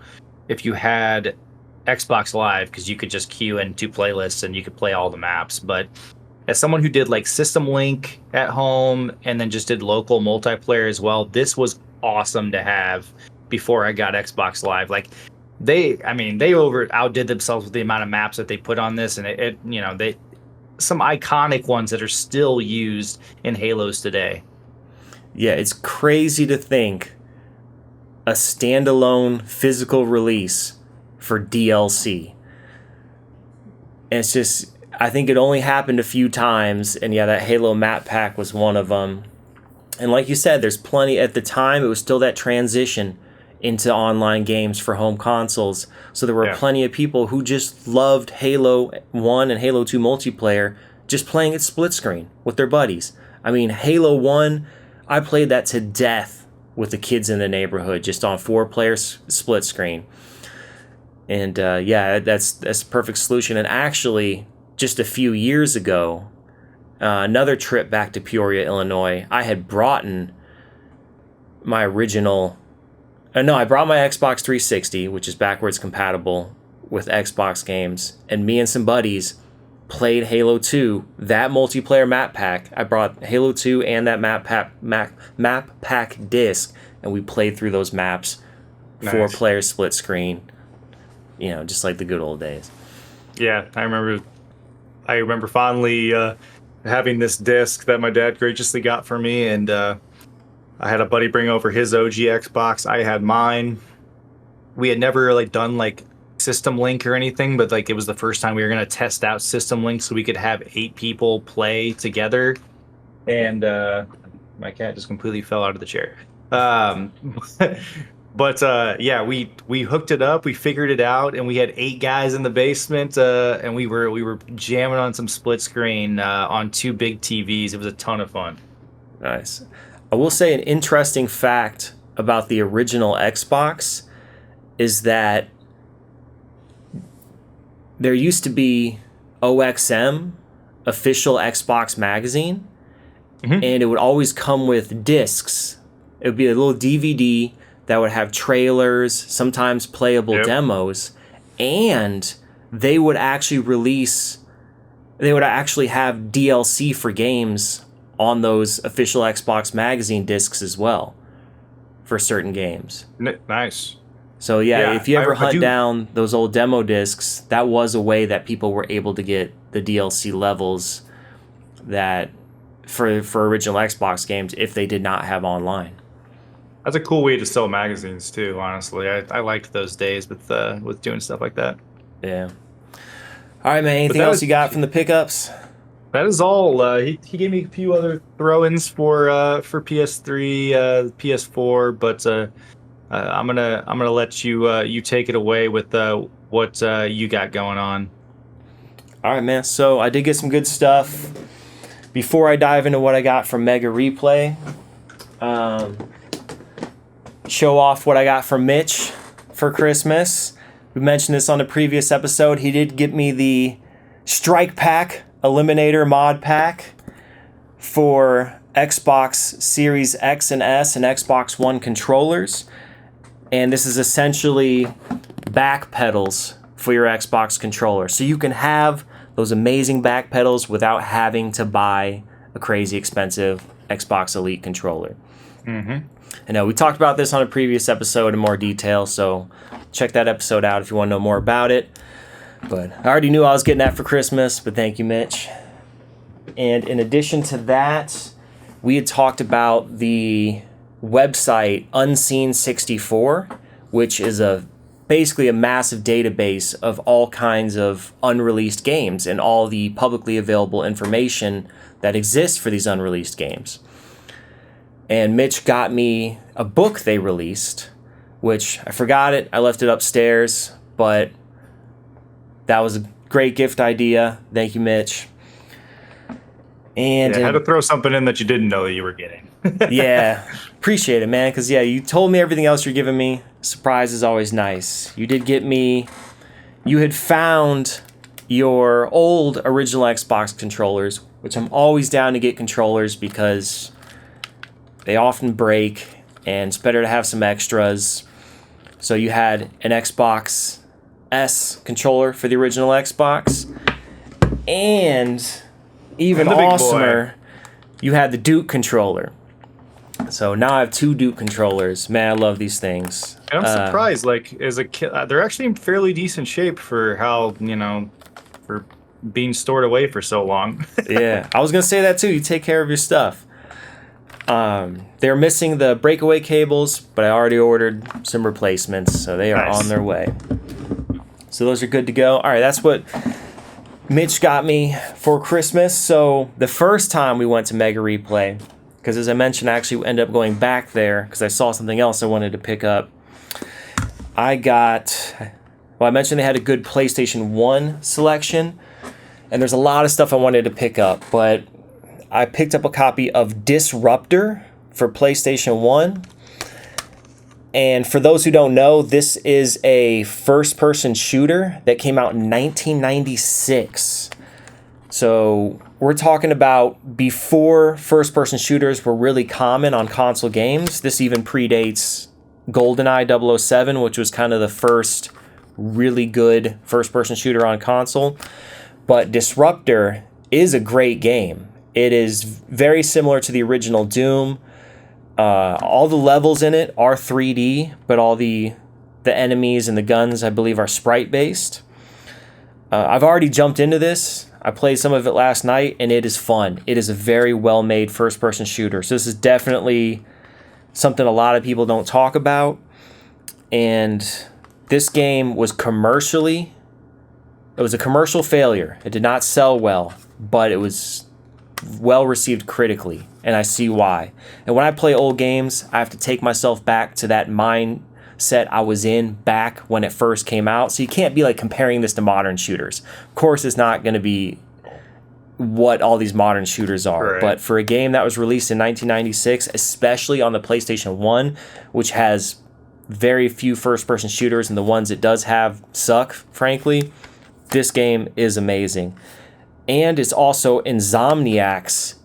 had Xbox Live, because you could just queue into playlists and you could play all the maps. But as someone who did like System Link at home and then just did local multiplayer as well, this was awesome to have before I got Xbox Live. Like they outdid themselves with the amount of maps that they put on this, and they some iconic ones that are still used in Halos today. Yeah, it's crazy to think a standalone physical release for DLC. And it's just, I think it only happened a few times, and yeah, that Halo map pack was one of them. And like you said, there's plenty, at the time, it was still that transition into online games for home consoles. So there were Yeah. plenty of people who just loved Halo 1 and Halo 2 multiplayer, just playing it split screen with their buddies. I mean, Halo 1, I played that to death with the kids in the neighborhood, just on 4-player split screen. And yeah, that's a perfect solution. And actually, just a few years ago, another trip back to Peoria, Illinois, I had brought my original. No, I brought my Xbox 360, which is backwards compatible with Xbox games, and me and some buddies played Halo 2, that multiplayer map pack. I brought Halo 2 and that map pack disc, and we played through those maps, Nice. 4-player split screen, just like the good old days. Yeah, I remember fondly having this disc that my dad graciously got for me, and I had a buddy bring over his OG Xbox. I had mine. We had never really done like System Link or anything, but like it was the first time we were going to test out System Link so we could have 8 people play together. And my cat just completely fell out of the chair. But yeah, we hooked it up, we figured it out, and we had 8 guys in the basement, and we were jamming on some split screen on 2 big TVs. It was a ton of fun. Nice. I will say an interesting fact about the original Xbox is that there used to be OXM, official Xbox magazine, and it would always come with discs. It would be a little DVD that would have trailers, sometimes playable demos, and they would actually have DLC for games on those official Xbox magazine discs as well for certain games. Nice. So yeah, if you ever hunt down those old demo discs, that was a way that people were able to get the DLC levels that for original Xbox games if they did not have online. That's a cool way to sell magazines too, honestly. I liked those days with doing stuff like that. Yeah. All right, man. Anything else you got from the pickups? That is all. He gave me a few other throw-ins for PS3, PS4, but I'm gonna let you take it away with what you got going on. All right, man. So I did get some good stuff. Before I dive into what I got from Mega Replay, show off what I got from Mitch for Christmas. We mentioned this on a previous episode. He did get me the Strike Pack Eliminator mod pack for Xbox Series X and S and Xbox One controllers. And this is essentially back pedals for your Xbox controller. So you can have those amazing back pedals without having to buy a crazy expensive Xbox Elite controller. I know we talked about this on a previous episode in more detail, so check that episode out if you want to know more about it. But I already knew I was getting that for Christmas, but thank you, Mitch. And in addition to that, we had talked about the website Unseen64, which is basically a massive database of all kinds of unreleased games and all the publicly available information that exists for these unreleased games. And Mitch got me a book they released, which I forgot it. I left it upstairs, but that was a great gift idea. Thank you, Mitch. And I had to throw something in that you didn't know that you were getting. Yeah, appreciate it, man. Because you told me everything else you're giving me. Surprise is always nice. You did get me. You had found your old original Xbox controllers, which I'm always down to get controllers because they often break, and it's better to have some extras. So you had an Xbox S controller for the original Xbox, and even awesomer, you had the Duke controller. So now I have two Duke controllers. Man, I love these things. And I'm surprised. Like as a kid, they're actually in fairly decent shape for how for being stored away for so long. Yeah, I was gonna say that too. You take care of your stuff. They're missing the breakaway cables, but I already ordered some replacements, so they are on their way. So those are good to go. All right, that's what Mitch got me for Christmas. So the first time we went to Mega Replay, because as I mentioned, I actually ended up going back there because I saw something else I wanted to pick up. I mentioned they had a good PlayStation 1 selection, and there's a lot of stuff I wanted to pick up, but I picked up a copy of Disruptor for PlayStation 1. And for those who don't know, this is a first-person shooter that came out in 1996. So we're talking about before first-person shooters were really common on console games. This even predates GoldenEye 007, which was kind of the first really good first-person shooter on console. But Disruptor is a great game. It is very similar to the original Doom. All the levels in it are 3D, but all the enemies and the guns, I believe, are sprite-based. I've already jumped into this. I played some of it last night, and it is fun. It is a very well-made first-person shooter. So this is definitely something a lot of people don't talk about. And this game was a commercial failure. It did not sell well, but it was well received critically, and I see why. And when I play old games, I have to take myself back to that mindset I was in back when it first came out. So you can't be like comparing this to modern shooters. Of course, it's not going to be what all these modern shooters are. Right. But for a game that was released in 1996, especially on the PlayStation 1, which has very few first-person shooters, and the ones it does have suck, frankly, this game is amazing. And it's also Insomniac's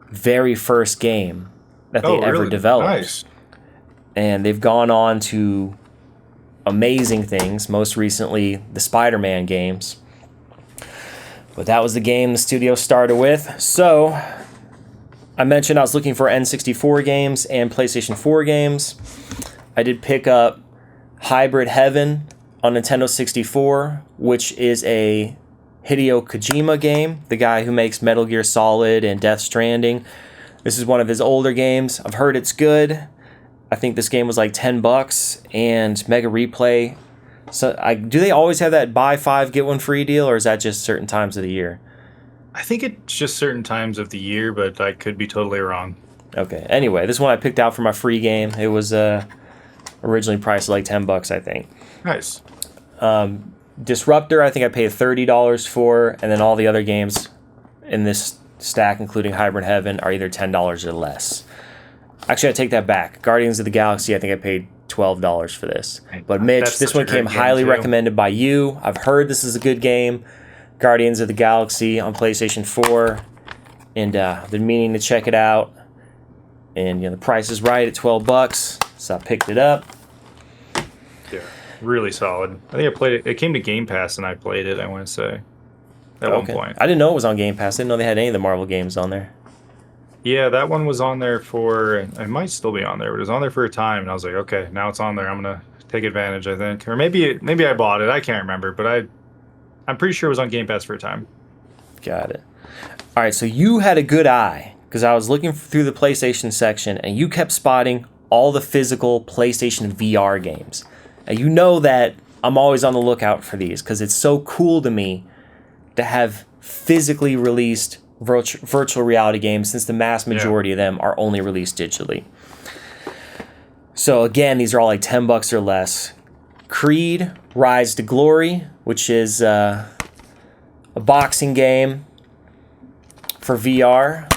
very first game that they ever developed. Nice. And they've gone on to amazing things, most recently the Spider-Man games. But that was the game the studio started with. So I mentioned I was looking for N64 games and PlayStation 4 games. I did pick up Hybrid Heaven on Nintendo 64, which is a Hideo Kojima game, the guy who makes Metal Gear Solid and Death Stranding. This is one of his older games. I've heard it's good. I think this game was like $10, and Mega Replay. So, do they always have that buy 5 get 1 free deal, or is that just certain times of the year? I think it's just certain times of the year, but I could be totally wrong. Okay. Anyway, this one I picked out for my free game. It was originally priced like $10, I think. Nice. Disruptor, I think I paid $30 for, and then all the other games in this stack, including Hybrid Heaven, are either $10 or less. Actually, I take that back. Guardians of the Galaxy, I think I paid $12 for this. But Mitch, this one came highly recommended by you. I've heard this is a good game. Guardians of the Galaxy on PlayStation 4, and been meaning to check it out. And the price is right at $12, so I picked it up. Yeah, really solid. I think I played it. It came to Game Pass, and I played it, I want to say, at one point. I didn't know it was on Game Pass. I didn't know they had any of the Marvel games on there. Yeah, that one was on there for, it might still be on there, but it was on there for a time, and I was like, okay, now it's on there. I'm going to take advantage, I think. Or maybe I bought it. I can't remember, but I'm pretty sure it was on Game Pass for a time. Got it. All right, so you had a good eye, because I was looking through the PlayStation section, and you kept spotting all the physical PlayStation VR games. And you know that I'm always on the lookout for these, because it's so cool to me to have physically released virtual reality games, since the mass majority of them are only released digitally. So again, these are all like $10 or less. Creed Rise to Glory, which is a boxing game for VR,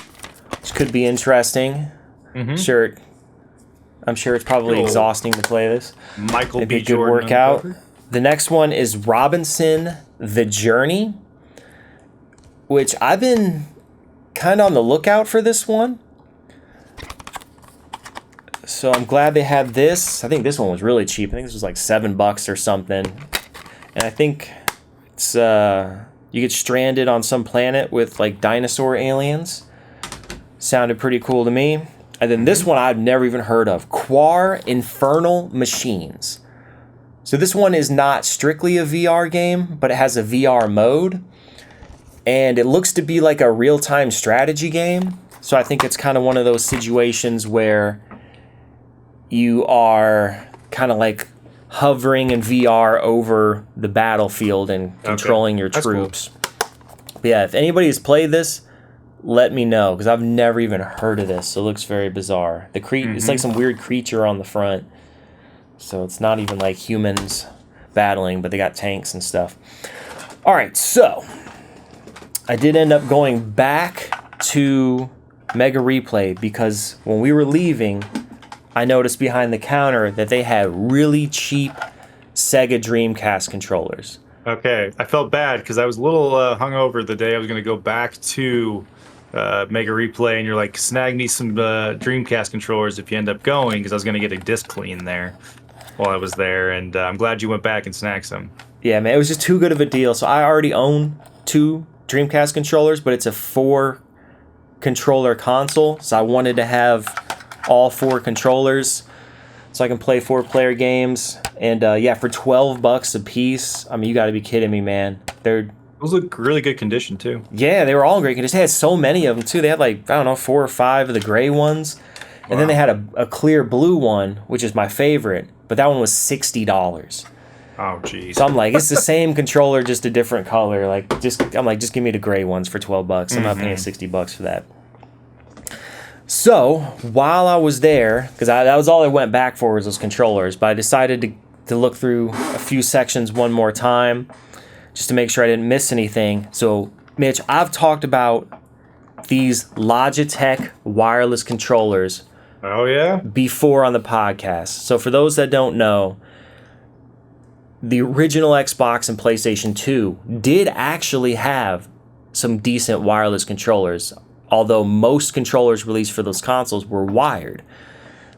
which could be interesting. Mm-hmm. I'm sure it's probably exhausting to play this. Michael B. Good workout. The next one is Robinson The Journey, which I've been kind of on the lookout for this one. So I'm glad they had this. I think this one was really cheap. I think this was like $7 or something. And I think it's you get stranded on some planet with like dinosaur aliens. Sounded pretty cool to me. And then this one I've never even heard of. Quar Infernal Machines. So this one is not strictly a VR game, but it has a VR mode. And it looks to be like a real-time strategy game. So I think it's kind of one of those situations where you are kind of like hovering in VR over the battlefield and controlling your troops. Cool. Yeah, if anybody has played this, let me know, because I've never even heard of this. So it looks very bizarre. It's like some weird creature on the front. So it's not even like humans battling, but they got tanks and stuff. All right, so I did end up going back to Mega Replay, because when we were leaving, I noticed behind the counter that they had really cheap Sega Dreamcast controllers. Okay, I felt bad because I was a little hungover the day I was going to go back to Mega Replay, and you're like, snag me some Dreamcast controllers if you end up going, because I was going to get a disc clean there while I was there, and I'm glad you went back and snagged some. Yeah, man, it was just too good of a deal. So I already own 2 Dreamcast controllers, but it's a 4 controller console, so I wanted to have all 4 controllers so I can play 4-player games. And yeah, for $12 a piece, I mean, you got to be kidding me, man. Those look really good condition too. Yeah, they were all in great condition. They had so many of them too. They had like, I don't know, 4 or 5 of the gray ones, and then they had a clear blue one, which is my favorite, but that one was $60. Oh, geez. So I'm like, it's the same controller, just a different color. Just give me the gray ones for $12. I'm not paying $60 for that. So while I was there, because that was all I went back for, was those controllers, but I decided to look through a few sections one more time, just to make sure I didn't miss anything. So Mitch, I've talked about these Logitech wireless controllers Oh yeah. before on the podcast. So for those that don't know, the original Xbox and PlayStation 2 did actually have some decent wireless controllers, although most controllers released for those consoles were wired.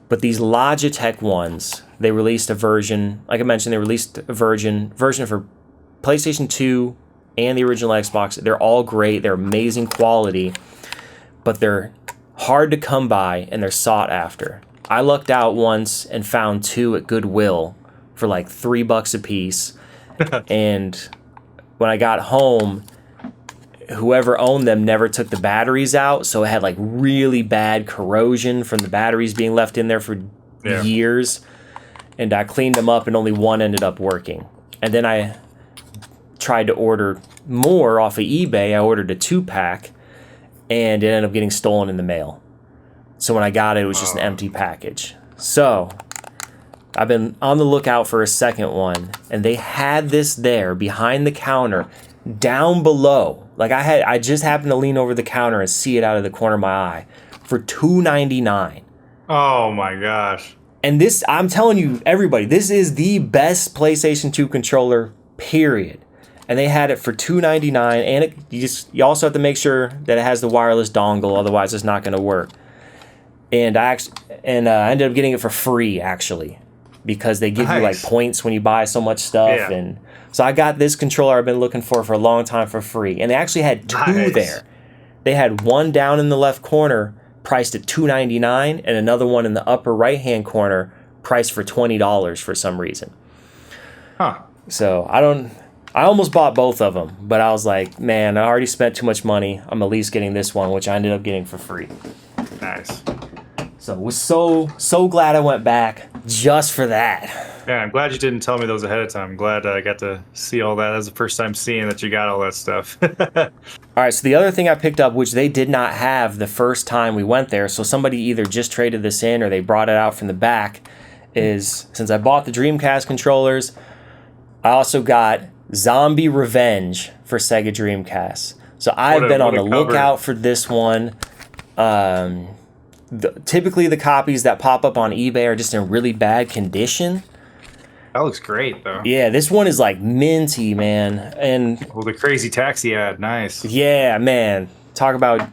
But these Logitech ones, they released a version, like I mentioned, they released a version for PlayStation 2 and the original Xbox. They're all great, they're amazing quality, but they're hard to come by and they're sought after. I lucked out once and found two at Goodwill for like $3 a piece. And when I got home, whoever owned them never took the batteries out, so it had like really bad corrosion from the batteries being left in there for years. And I cleaned them up and only one ended up working. And then I tried to order more off of eBay. I ordered a 2-pack and it ended up getting stolen in the mail. So when I got it, it was just an empty package. So I've been on the lookout for a second one, and they had this there behind the counter down below. Like I just happened to lean over the counter and see it out of the corner of my eye for $2.99. Oh my gosh. And this, I'm telling you, everybody, this is the best PlayStation 2 controller, period. And they had it for $2.99, and you also have to make sure that it has the wireless dongle, otherwise it's not going to work. And I ended up getting it for free, actually, because they give you like points when you buy so much stuff. Yeah. And so I got this controller I've been looking for a long time for free. And they actually had two there. They had one down in the left corner priced at $2.99 and another one in the upper right-hand corner priced for $20 for some reason. Huh. So I almost bought both of them, but I was like, man, I already spent too much money. I'm at least getting this one, which I ended up getting for free. Nice. So I was so glad I went back just for that. Yeah, I'm glad you didn't tell me those ahead of time. I'm glad I got to see all that. That was the first time seeing that you got all that stuff. All right, so the other thing I picked up, which they did not have the first time we went there, so somebody either just traded this in or they brought it out from the back, is since I bought the Dreamcast controllers, I also got Zombie Revenge for Sega Dreamcast. So I've been on the lookout for this one. Typically the copies that pop up on eBay are just in really bad condition. That looks great, though. Yeah, this one is like minty, man. And the crazy taxi ad, nice. Yeah, man. Talk about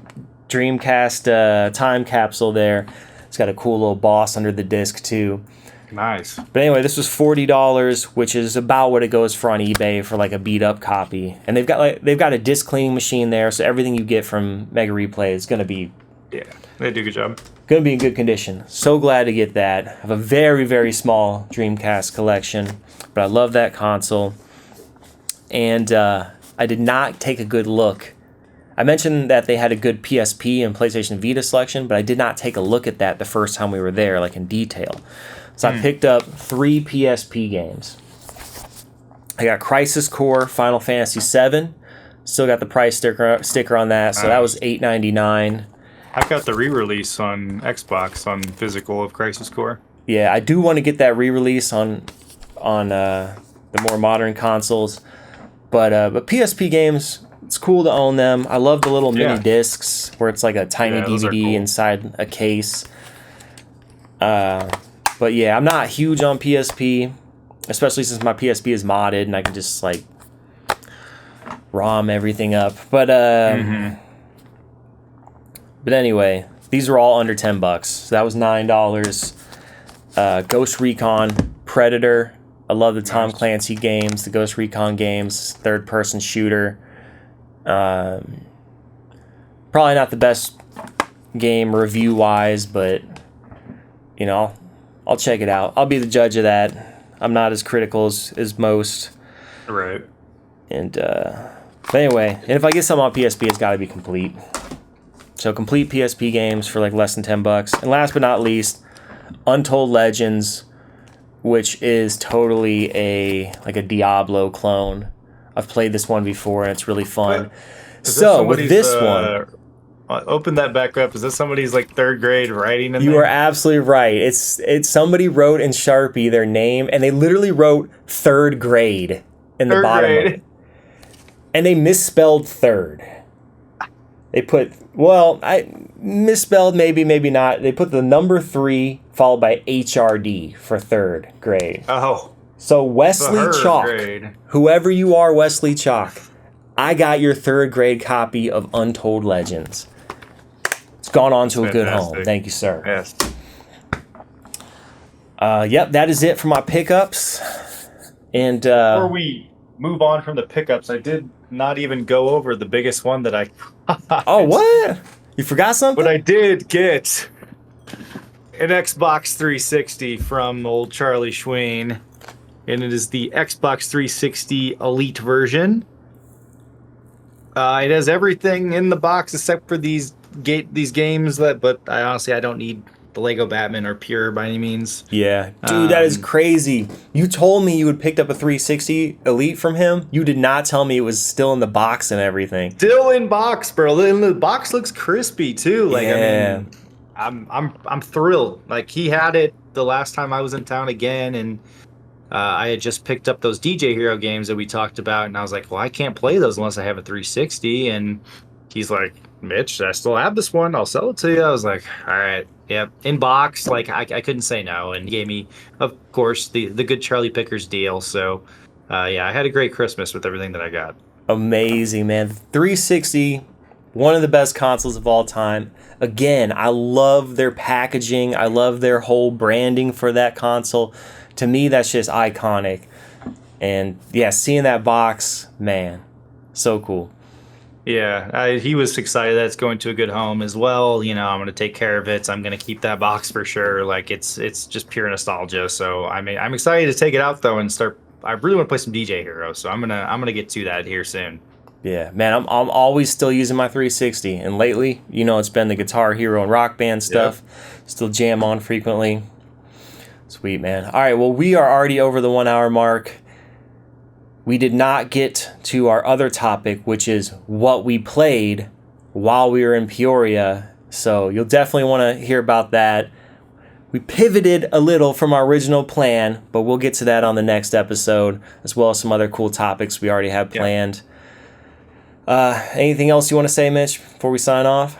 Dreamcast time capsule there. It's got a cool little boss under the disc too. Nice. But anyway, this was $40, which is about what it goes for on eBay for like a beat up copy. And they've got a disc cleaning machine there, so everything you get from Mega Replay is gonna be they do a good job. Gonna be in good condition. So glad to get that. I have a very, very small Dreamcast collection, but I love that console. And I did not take a good look. I mentioned that they had a good PSP and PlayStation Vita selection, but I did not take a look at that the first time we were there, like in detail. So I picked up 3 PSP games. I got Crisis Core Final Fantasy VII. Still got the price sticker on that, so that was $8.99. I've got the re-release on Xbox on physical of Crisis Core. Yeah, I do want to get that re-release on the more modern consoles, but PSP games, it's cool to own them. I love the little mini discs where it's like a tiny DVD cool inside a case. But yeah, I'm not huge on PSP, especially since my PSP is modded and I can just like ROM everything up. But But anyway, these are all under $10. So that was $9. Ghost Recon, Predator. I love the Tom Clancy games, the Ghost Recon games, third-person shooter. Probably not the best game review-wise, but, you know, I'll check it out. I'll be the judge of that. I'm not as critical as most. Right. And, but anyway, and if I get something on PSP, it's got to be complete. So complete PSP games for like less than $10. And last but not least, Untold Legends, which is totally a Diablo clone. I've played this one before and it's really fun. So with this one, open that back up. Is this somebody's like third grade writing in you there? are absolutely right. It's somebody wrote in Sharpie their name and they literally wrote third grade in the bottom of it. And they misspelled third. They put, well, I misspelled, maybe not. They put the number 3 followed by HRD for third grade. Oh. So Wesley Chalk, grade. Whoever you are, Wesley Chalk, I got your third grade copy of Untold Legends. It's gone on to a good home. Thank you, sir. Yes. Yep, that is it for my pickups. And before we move on from the pickups, I did not even go over the biggest one that I got. Oh, what? You forgot something? But I did get an Xbox 360 from old Charlie Swanee, and it is the Xbox 360 Elite version. It has everything in the box except for these games but I don't need the Lego Batman or Pure by any means. Yeah. Dude, that is crazy. You told me you had picked up a 360 Elite from him. You did not tell me it was still in the box and everything. Still in box, bro. And the box looks crispy too. Like, yeah. I mean, I'm thrilled. Like, he had it the last time I was in town again, and I had just picked up those DJ Hero games that we talked about, and I was like, well, I can't play those unless I have a 360. And he's like, Mitch, I still have this one. I'll sell it to you. I was like, all right, yep, in box. Like, I couldn't say no, and he gave me, of course, the good Charlie Pickers deal. So, yeah, I had a great Christmas with everything that I got. Amazing, man. 360, one of the best consoles of all time. Again, I love their packaging. I love their whole branding for that console. To me, that's just iconic. And yeah, seeing that box, man, so cool. Yeah, he was excited that it's going to a good home as well. You know, I'm going to take care of it. So I'm going to keep that box for sure. Like, it's just pure nostalgia. So I'm excited to take it out though and start. I really want to play some DJ Hero, so I'm gonna get to that here soon. Yeah, man, I'm always still using my 360, and lately, you know, it's been the Guitar Hero and Rock Band stuff. Yep. Still jam on frequently. Sweet, man. All right, well, we are already over the 1 hour mark. We did not get to our other topic, which is what we played while we were in Peoria. So you'll definitely want to hear about that. We pivoted a little from our original plan, but we'll get to that on the next episode, as well as some other cool topics we already have planned. Anything else you want to say, Mitch, before we sign off?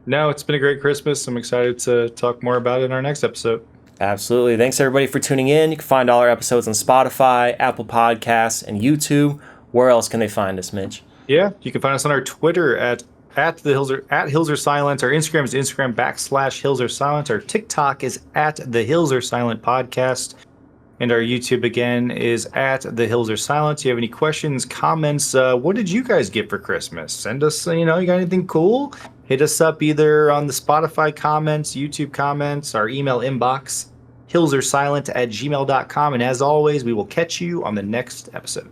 No, it's been a great Christmas. I'm excited to talk more about it in our next episode. Absolutely. Thanks, everybody, for tuning in. You can find all our episodes on Spotify, Apple Podcasts, and YouTube. Where else can they find us, Mitch? Yeah, you can find us on our Twitter at Hills Are Silent. Our Instagram is Hills Are Silent. Our TikTok is at the Hills Are Silent Podcast. And our YouTube, again, is at the Hills Are Silent. If you have any questions, comments, what did you guys get for Christmas? Send us, you got anything cool? Hit us up either on the Spotify comments, YouTube comments, our email inbox, hillsaresilent@gmail.com. And as always, we will catch you on the next episode.